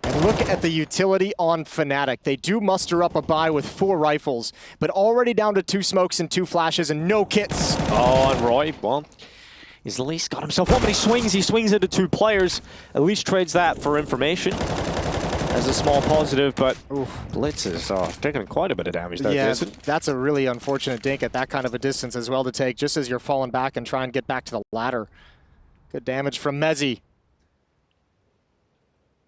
And look at the utility on fnatic. They do muster up a buy with 4 rifles, but already down to 2 smokes and 2 flashes and no kits. Oh, and Roy, well, he's at least got himself one, but he swings into 2 players. At least trades that for information as a small positive, but bLitz is taking quite a bit of damage there, Yeah, Jason. that's a really unfortunate dink at that kind of a distance as well to take, just as you're falling back and trying to get back to the ladder. Good damage from mezii.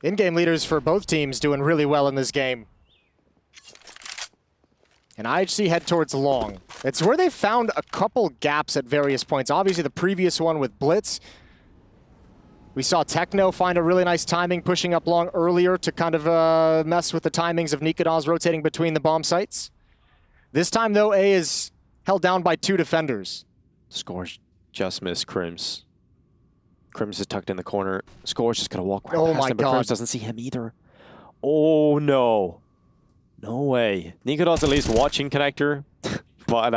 In-game leaders for both teams doing really well in this game. And IHC head towards long. It's where they found a couple gaps at various points. Obviously the previous one with bLitz. We saw Techno find a really nice timing pushing up long earlier to kind of mess with the timings of nicoodoz rotating between the bomb sites. This time though, A is held down by 2 defenders. Scores just missed KRIMZ. KRIMZ is tucked in the corner. Score's just gonna walk right Oh past my him, but God. KRIMZ doesn't see him either. Oh no. No way. nicoodoz at least watching connector, but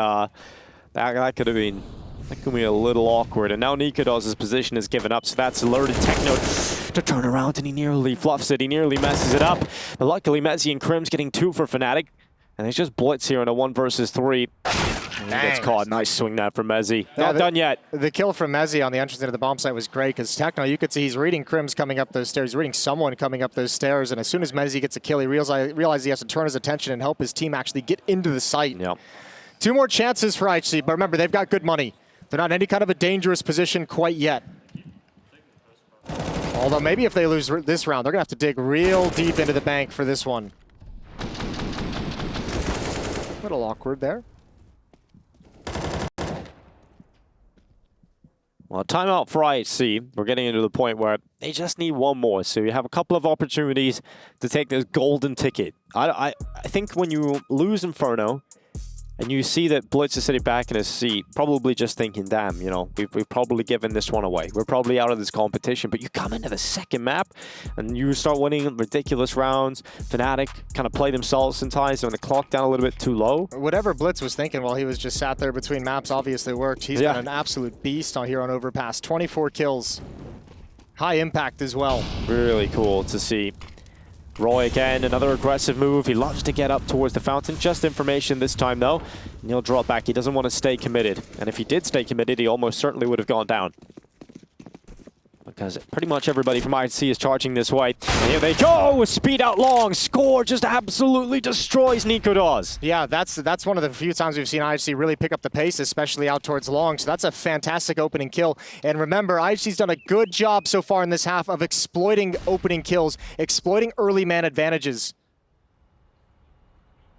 that could have been a little awkward. And now nicoodoz' position is given up, so that's alerted Techno to turn around, and he nearly fluffs it. He nearly messes it up. But luckily, mezii and KRIMZ getting 2 for fnatic. And it's just bLitz here in a 1 versus 3. And he gets caught. Nice swing that from mezii. Not done yet. The kill from mezii on the entrance into the bomb site was great because Techno, you could see he's reading KRIMZ coming up those stairs. He's reading someone coming up those stairs. And as soon as mezii gets a kill, he realizes he has to turn his attention and help his team actually get into the site. Yep. 2 more chances for IHC, but remember, they've got good money. They're not in any kind of a dangerous position quite yet. Although maybe if they lose this round, they're going to have to dig real deep into the bank for this one. A little awkward there. Well, timeout for IHC. We're getting into the point where they just need 1 more. So you have a couple of opportunities to take this golden ticket. I think when you lose Inferno, and you see that bLitz is sitting back in his seat, probably just thinking, damn, you know, we've probably given this one away. We're probably out of this competition. But you come into the second map, and you start winning ridiculous rounds. fnatic kind of play themselves sometimes when the clock down a little bit too low. Whatever bLitz was thinking while he was just sat there between maps obviously worked. He's been an absolute beast on here on Overpass. 24 kills. High impact as well. Really cool to see. Roy again, another aggressive move. He loves to get up towards the fountain. Just information this time, though. And he'll drop back. He doesn't want to stay committed. And if he did stay committed, he almost certainly would have gone down. Because pretty much everybody from IHC is charging this way. And here they go! Speed out long. Score just absolutely destroys nicoodoz. Yeah, that's one of the few times we've seen IHC really pick up the pace, especially out towards long. So that's a fantastic opening kill. And remember, IHC's done a good job so far in this half of exploiting opening kills, exploiting early man advantages.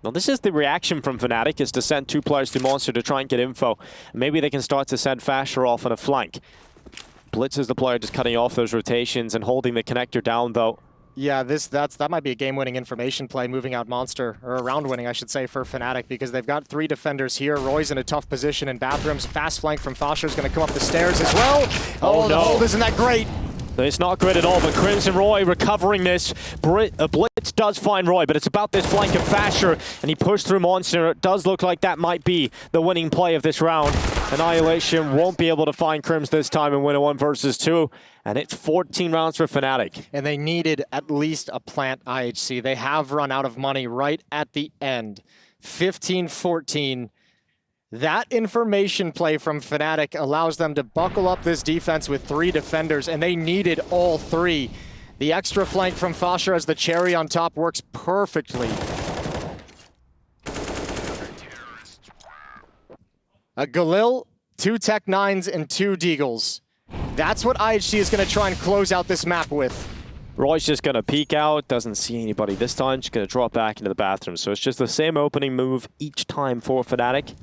Well, this is the reaction from fnatic, is to send 2 players to Monster to try and get info. Maybe they can start to send Fasher off on a flank. bLitz is the player just cutting off those rotations and holding the connector down, though. Yeah, that might be a game-winning information play, moving out Monster, or a round-winning, I should say, for fnatic, because they've got 3 defenders here. Roy's in a tough position in bathrooms. Fast flank from Fasher's going to come up the stairs as well. Oh, the hold isn't that great. It's not great at all, but KRIMZ and Roy recovering this. bLitz does find Roy, but it's about this flank of Fasher, and he pushed through Monster. It does look like that might be the winning play of this round. Annihilation won't be able to find KRIMZ this time and win a 1 versus 2, and it's 14 rounds for fnatic. And they needed at least a plant IHC. They have run out of money right at the end. 15-14. That information play from fnatic allows them to buckle up this defense with 3 defenders, and they needed all 3. The extra flank from Fasher as the cherry on top works perfectly. A Galil, 2 Tech 9s, and 2 Deagles. That's what IHC is going to try and close out this map with. Roy's just going to peek out, doesn't see anybody this time, just going to drop back into the bathroom. So it's just the same opening move each time for fnatic.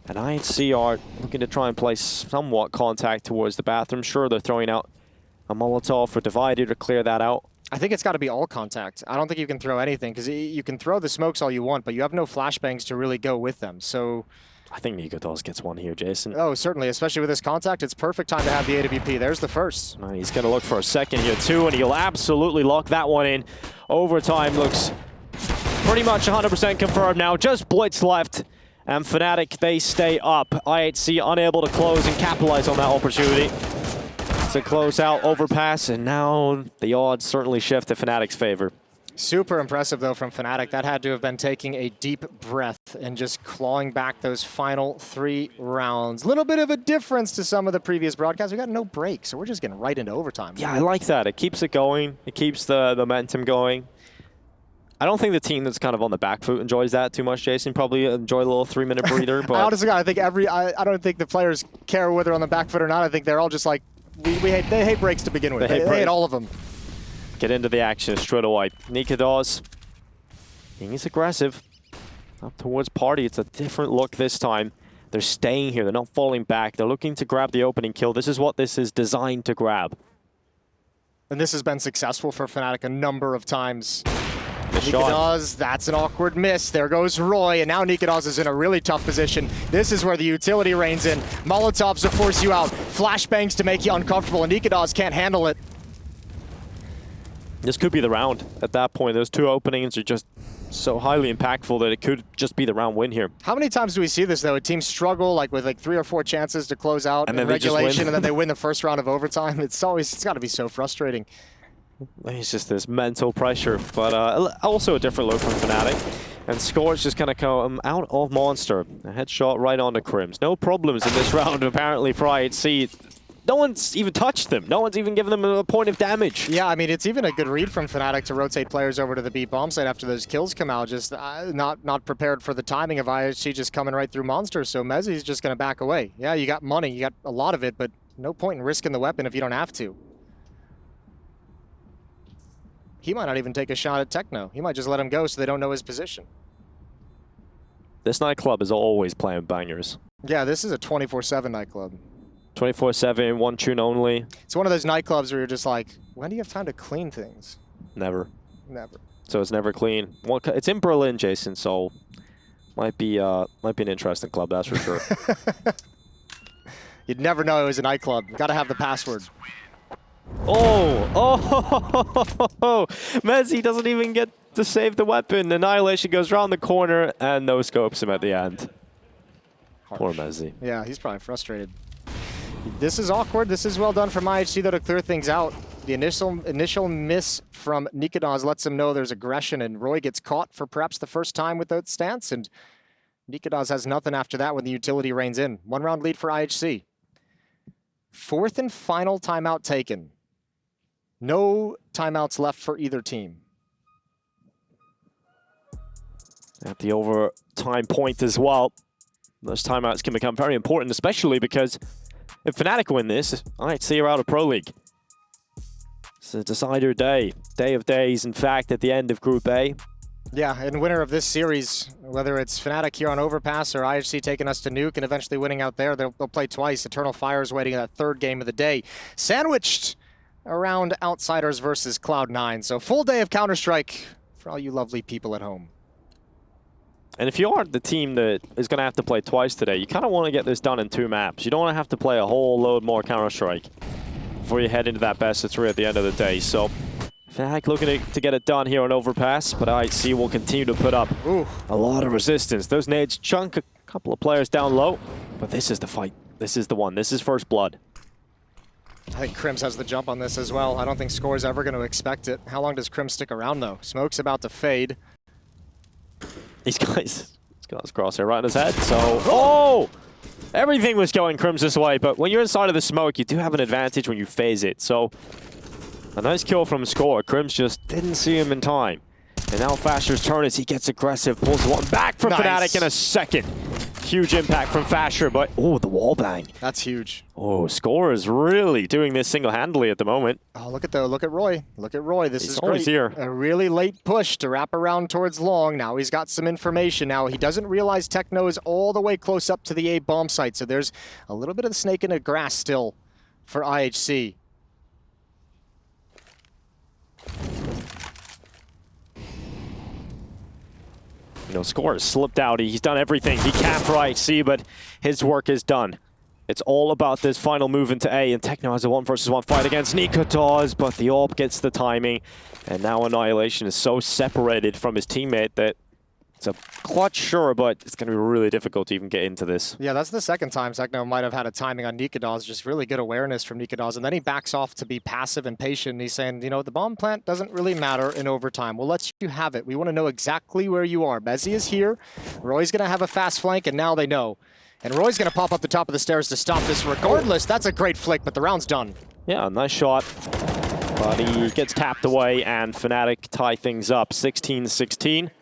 And IHC are looking to try and play somewhat contact towards the bathroom. Sure, they're throwing out a Molotov for Divider to clear that out. I think it's got to be all contact. I don't think you can throw anything, because you can throw the smokes all you want, but you have no flashbangs to really go with them. So I think nicoodoz gets one here, Jason. Oh, certainly, especially with this contact. It's perfect time to have the AWP. There's the first. He's going to look for a second here, too, and he'll absolutely lock that one in. Overtime looks pretty much 100% confirmed now. Just bLitz left. And fnatic, they stay up. IHC unable to close and capitalize on that opportunity to close out Overpass, and now the odds certainly shift to fnatic's favor. Super impressive, though, from fnatic. That had to have been taking a deep breath and just clawing back those final 3 rounds. Little bit of a difference to some of the previous broadcasts. We got no break, so we're just getting right into overtime. Yeah, I like that. It keeps it going. It keeps the momentum going. I don't think the team that's kind of on the back foot enjoys that too much, Jason. Probably enjoy a little 3-minute breather. But honestly, I think I don't think the players care whether on the back foot or not. I think they're all just like, they hate breaks to begin with. They hate all of them. Get into the action straight away. nicoodoz, he's aggressive. Up towards Party. It's a different look this time. They're staying here. They're not falling back. They're looking to grab the opening kill. This is what this is designed to grab. And this has been successful for fnatic a number of times. nicoodoz, that's an awkward miss. There goes Roy, and now nicoodoz is in a really tough position. This is where the utility reigns in. Molotovs to force you out. Flashbangs to make you uncomfortable, and nicoodoz can't handle it. This could be the round at that point. Those 2 openings are just so highly impactful that it could just be the round win here. How many times do we see this, though? A team struggle with 3 or 4 chances to close out in regulation, and then they win the first round of overtime. It's got to be so frustrating. It's just this mental pressure, but also a different look from fnatic. And Score's just going to come out of Monster. A headshot right onto KRIMZ. No problems in this round, apparently, for IHC. No one's even touched them. No one's even given them a point of damage. Yeah, I mean, it's even a good read from fnatic to rotate players over to the B bomb site after those kills come out. Just not prepared for the timing of IHC just coming right through Monster. So mezii's just going to back away. Yeah, you got money. You got a lot of it, but no point in risking the weapon if you don't have to. He might not even take a shot at Techno. He might just let him go so they don't know his position. This nightclub is always playing bangers. Yeah, this is a 24/7 nightclub. 24/7, 1 tune only. It's one of those nightclubs where you're just like, when do you have time to clean things? Never. Never. So it's never clean. Well, it's in Berlin, Jason, so might be an interesting club, that's for sure. You'd never know it was a nightclub. Got to have the password. Oh, mezii doesn't even get to save the weapon. Annihilation goes around the corner and no scopes him at the end. Harsh. Poor mezii. Yeah, he's probably frustrated. This is awkward. This is well done from IHC, though, to clear things out. The initial miss from nicoodoz lets him know there's aggression, and Roy gets caught for perhaps the first time with that stance, and nicoodoz has nothing after that when the utility reigns in. 1-round lead for IHC. 4th and final timeout taken. No timeouts left for either team. At the overtime point as well. Those timeouts can become very important, especially because if fnatic win this, IHC are out of Pro League. It's a decider day. Day of days, in fact, at the end of Group A. Yeah, and winner of this series, whether it's fnatic here on Overpass or IHC taking us to Nuke and eventually winning out there, they'll play twice. Eternal Fire's waiting in that 3rd game of the day. Sandwiched around Outsiders versus Cloud9. So full day of Counter-Strike for all you lovely people at home. And if you are the team that is going to have to play twice today, you kind of want to get this done in 2 maps. You don't want to have to play a whole load more Counter-Strike before you head into that best of 3 at the end of the day. So fnatic looking to get it done here on Overpass, but IHC will continue to put up a lot of resistance. Those nades chunk a couple of players down low, but this is the fight. This is the one. This is first blood. I think KRIMZ has the jump on this as well. I don't think Score's ever going to expect it. How long does KRIMZ stick around, though? Smoke's about to fade. He's got his crosshair right in his head, so... Everything was going KRIMZ's way, but when you're inside of the smoke, you do have an advantage when you phase it. So, a nice kill from Score. KRIMZ just didn't see him in time. And now Fasher's turn as he gets aggressive, pulls one back from fnatic in a second. Huge impact from Fasher, but the wall bang. That's huge. Score is really doing this single-handedly at the moment. Oh, look at Roy. Look at Roy. This is always great. Here. A really late push to wrap around towards long. Now he's got some information. Now he doesn't realize Techno is all the way close up to the A bomb site, so there's a little bit of the snake in the grass still for IHC. Score has slipped out. He's done everything he can for IHC, but his work is done. It's all about this final move into A, and Techno has a 1-versus-1 fight against nicoodoz, but the AWP gets the timing, and now Annihilation is so separated from his teammate that It's a clutch, sure, but it's going to be really difficult to even get into this. Yeah, that's the second time Techno might have had a timing on nicoodoz, just really good awareness from nicoodoz, and then he backs off to be passive and patient, and he's saying, you know, the bomb plant doesn't really matter in overtime. We'll let you have it. We want to know exactly where you are. mezii is here. Roy's going to have a fast flank, and now they know. And Roy's going to pop up the top of the stairs to stop this regardless. That's a great flick, but the round's done. Yeah, nice shot. But he gets tapped away, and fnatic tie things up 16-16.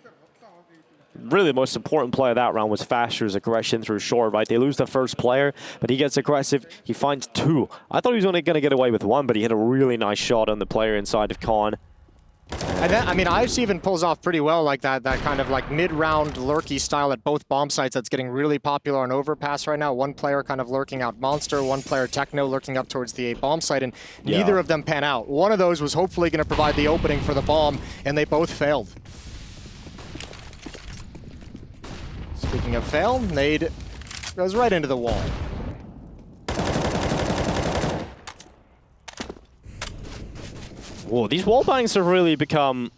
Really, the most important play of that round was Fasher's aggression through short, right? They lose the first player, but he gets aggressive. He finds two. I thought he was only going to get away with one, but he hit a really nice shot on the player inside of Khan. And then, I mean, IHC even pulls off pretty well like that kind of like mid-round lurky style at both bomb sites that's getting really popular on Overpass right now. One player kind of lurking out Monster, one player Techno lurking up towards the A bomb site, and neither of them pan out. One of those was hopefully going to provide the opening for the bomb, and they both failed. Speaking of fail, nade goes right into the wall. Whoa, these wall bangs have really become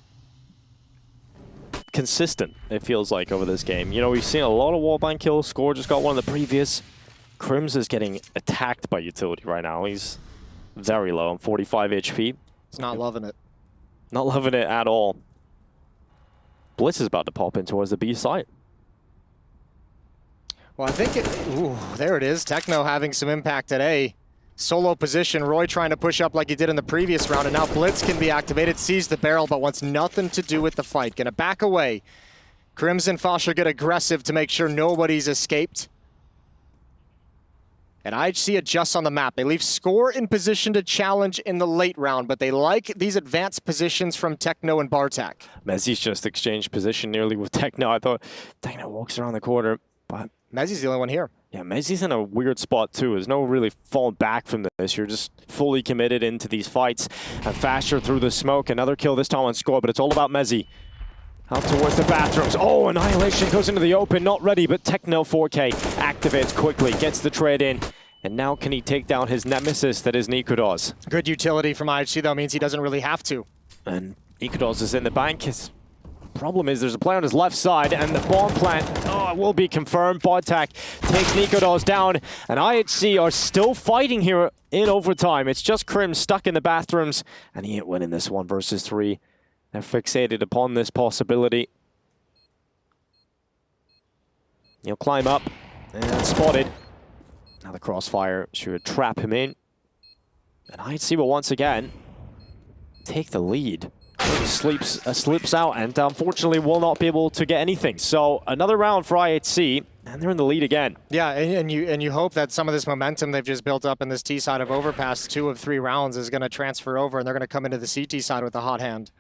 consistent, it feels like, over this game. You know, we've seen a lot of wall bang kills. Score just got one of the previous. KRIMZ is getting attacked by utility right now. He's very low on 45 HP. He's not loving it. Not loving it at all. bLitz is about to pop in towards the B site. Well, I think ooh, there it is. Techno having some impact today. Solo position, Roy trying to push up like he did in the previous round, and now bLitz can be activated, sees the barrel, but wants nothing to do with the fight. Gonna back away. KRIMZ and Fasher get aggressive to make sure nobody's escaped. And IHC adjusts on the map. They leave Score in position to challenge in the late round, but they like these advanced positions from Techno and Bartak. mezii's just exchanged position nearly with Techno. I thought Techno walks around the corner, but mezzii's the only one here. yeah, mezzii's in a weird spot too. There's no really falling back from this. You're just fully committed into these fights. And Fasher through the smoke. Another kill this time on Score, but it's all about mezii. Out towards the bathrooms. Oh, Annihilation goes into the open. Not ready, but Techno 4K activates quickly, gets the trade in. And now can he take down his nemesis that is nicoodoz? Good utility from IHC, though, means he doesn't really have to. And nicoodoz is in the bank. His problem is there's a player on his left side, and the bomb plant, it will be confirmed. Bartak takes nicoodoz down, and IHC are still fighting here in overtime. It's just KRIMZ stuck in the bathrooms, and he ain't winning this 1 versus 3. They're fixated upon this possibility. He'll climb up, and spotted. Now the crossfire should trap him in. And IHC will once again take the lead. Slips out, and unfortunately will not be able to get anything. So another round for IHC, and they're in the lead again. Yeah, and you hope that some of this momentum they've just built up in this T side of Overpass, 2 of 3 rounds, is going to transfer over, and they're going to come into the CT side with a hot hand.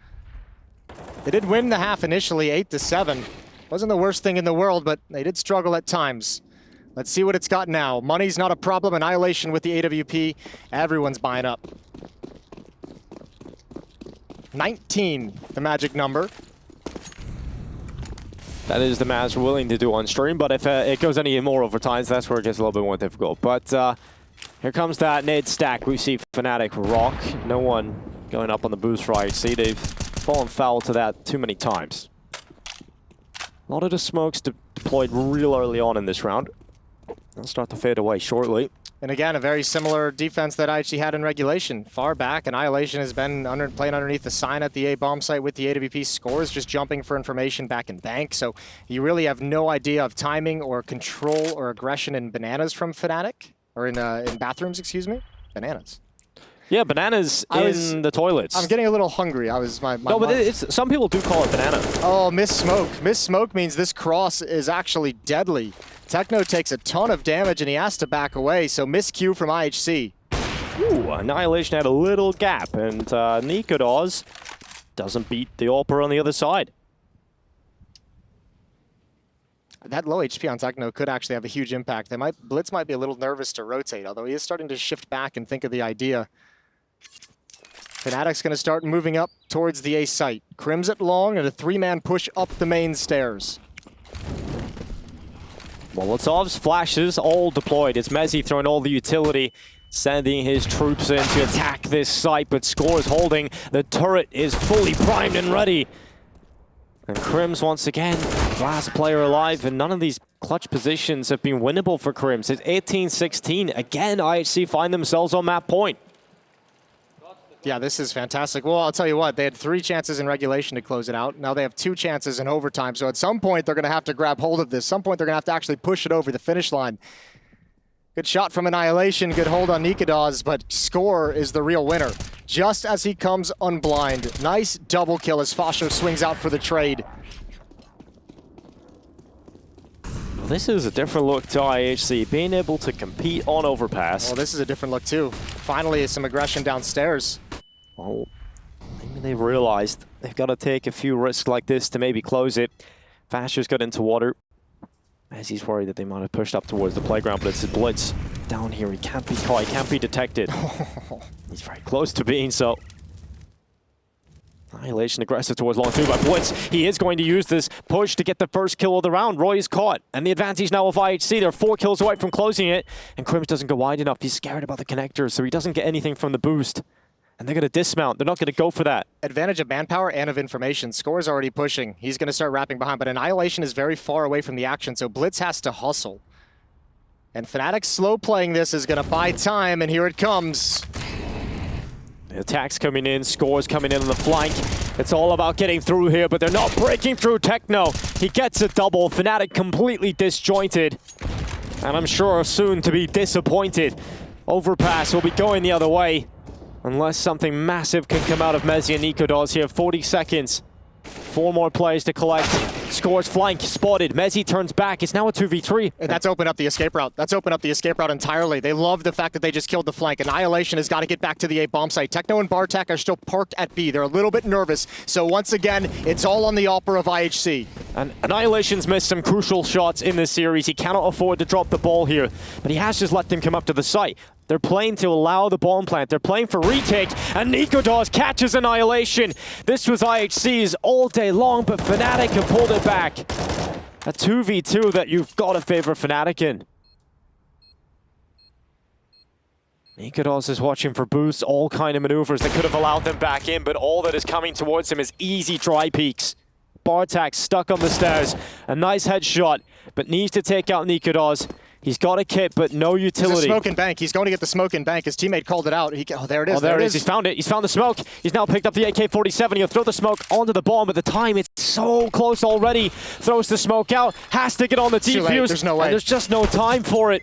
They did win the half initially, 8-7. Wasn't the worst thing in the world, but they did struggle at times. Let's see what it's got now. Money's not a problem. Annihilation with the AWP. Everyone's buying up. 19, the magic number. That is the Maz willing to do on stream, but if it goes any more overtimes, that's where it gets a little bit more difficult. But here comes that nade stack. We see fnatic rock. No one going up on the boost for IHC. They've fallen foul to that too many times. A lot of the smokes deployed real early on in this round. They'll start to fade away shortly. And again, a very similar defense that IHC had in regulation. Far back, Annihilation has been playing underneath the sign at the A bomb site with the AWP. Scores just jumping for information back in bank. So you really have no idea of timing or control or aggression in bananas from fnatic, or in bathrooms, excuse me. Bananas. Yeah, bananas in the toilets. I'm getting a little hungry. No, but some people do call it banana. Oh, miss smoke. Miss smoke means this cross is actually deadly. Techno takes a ton of damage and he has to back away, so miscue from IHC. Ooh, Annihilation had a little gap, and nicoodoz doesn't beat the AWPer on the other side. That low HP on Techno could actually have a huge impact. bLitz might be a little nervous to rotate, although he is starting to shift back and think of the idea. fnatic's going to start moving up towards the A site. KRIMZ at long and a 3-man push up the main stairs. Molotovs, flashes, all deployed. It's mezii throwing all the utility, sending his troops in to attack this site, but Score is holding. The turret is fully primed and ready. And KRIMZ once again last player alive, and none of these clutch positions have been winnable for KRIMZ. It's 18-16. Again, IHC find themselves on map point. Yeah, this is fantastic. Well, I'll tell you what, they had 3 chances in regulation to close it out. Now they have 2 chances in overtime. So at some point, they're going to have to grab hold of this. Some point, they're going to have to actually push it over the finish line. Good shot from Annihilation, good hold on nicoodoz, but Score is the real winner. Just as he comes unblind. Nice double kill as Fasho swings out for the trade. This is a different look to IHC, being able to compete on Overpass. Well, this is a different look too. Finally, some aggression downstairs. Well, maybe they've realized they've got to take a few risks like this to maybe close it. Fasher's got into water. As he's worried that they might have pushed up towards the playground, but it's bLitz down here. He can't be caught, he can't be detected. He's very close to being so. Annihilation aggressive towards long 3 by bLitz. He is going to use this push to get the first kill of the round. Roy is caught, and the advantage now of IHC. They're 4 kills away from closing it, and KRIMZ doesn't go wide enough. He's scared about the connectors, so he doesn't get anything from the boost. And they're going to dismount. They're not going to go for that. Advantage of manpower and of information. Score's already pushing. He's going to start wrapping behind, but Annihilation is very far away from the action, so bLitz has to hustle. And fnatic slow playing this is going to buy time, and here it comes. The attack's coming in, Score's coming in on the flank. It's all about getting through here, but they're not breaking through Techno. He gets a double. fnatic completely disjointed. And I'm sure soon to be disappointed. Overpass will be going the other way. Unless something massive can come out of mezii and nicoodoz here. 40 seconds. 4 more players to collect. Scores flank, spotted. mezii turns back. It's now a 2v3. And that's opened up the escape route. That's opened up the escape route entirely. They love the fact that they just killed the flank. Annihilation has got to get back to the A bomb site. Techno and Bartek are still parked at B. They're a little bit nervous. So once again, it's all on the offer of IHC. And Annihilation's missed some crucial shots in this series. He cannot afford to drop the ball here, but he has just let them come up to the site. They're playing to allow the bomb plant. They're playing for retake, and nicoodoz catches Annihilation. This was IHC's all day long, but fnatic have pulled it back. A 2v2 that you've got to favor fnatic in. nicoodoz is watching for boosts, all kind of maneuvers that could have allowed them back in, but all that is coming towards him is easy dry peaks. Bartek stuck on the stairs. A nice headshot, but needs to take out nicoodoz. He's got a kit, but no utility. There's a smoke and bank. He's going to get the smoke and bank. His teammate called it out. Oh, there it is. Oh, there it is. He's found it. He's found the smoke. He's now picked up the AK-47. He'll throw the smoke onto the bomb. At the time, it's so close already. Throws the smoke out. Has to get on the defuse. There's no way. And there's just no time for it.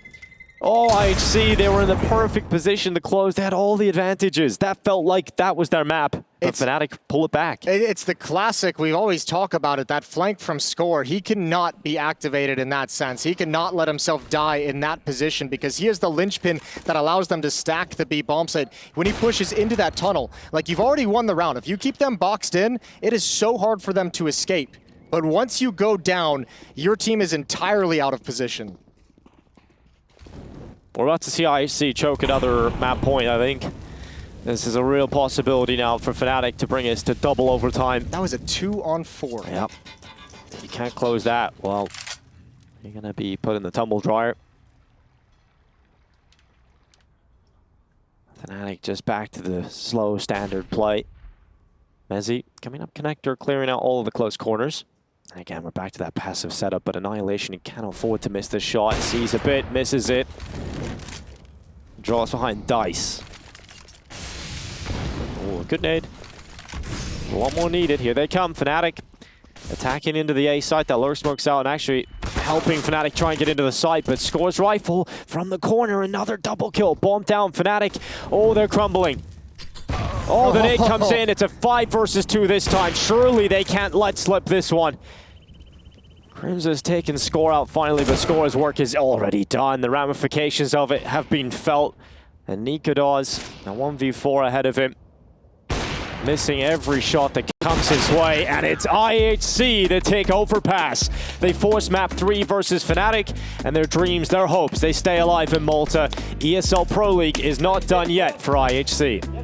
Oh, IHC, they were in the perfect position to close. They had all the advantages. That felt like that was their map. But fnatic pull it back. It's the classic, we always talk about it, that flank from Score. He cannot be activated in that sense. He cannot let himself die in that position because he is the linchpin that allows them to stack the B bomb site. When he pushes into that tunnel, like you've already won the round. If you keep them boxed in, it is so hard for them to escape. But once you go down, your team is entirely out of position. We're about to see IHC choke another map point, I think. This is a real possibility now for fnatic to bring us to double overtime. That was a 2-on-4. Yep. You can't close that. Well, you're going to be put in the tumble dryer. fnatic just back to the slow standard play. mezii coming up connector, clearing out all of the close corners. And again, we're back to that passive setup, but Annihilation, he can't afford to miss this shot. Sees a bit, misses it. Draws behind Dice. Oh, good nade. One more needed. Here they come, fnatic. Attacking into the A site. That lurk smoke's out and actually helping fnatic try and get into the site, but Scores rifle from the corner. Another double kill. Bomb down, fnatic. Oh, they're crumbling. Oh, the nade comes in. It's a 5 versus 2 this time. Surely they can't let slip this one. KRIMZ has taken Score out finally, but Score's work is already done. The ramifications of it have been felt. And nicoodoz, a 1v4 ahead of him. Missing every shot that comes his way, and it's IHC that take Overpass. They force map 3 versus fnatic, and their dreams, their hopes, they stay alive in Malta. ESL Pro League is not done yet for IHC.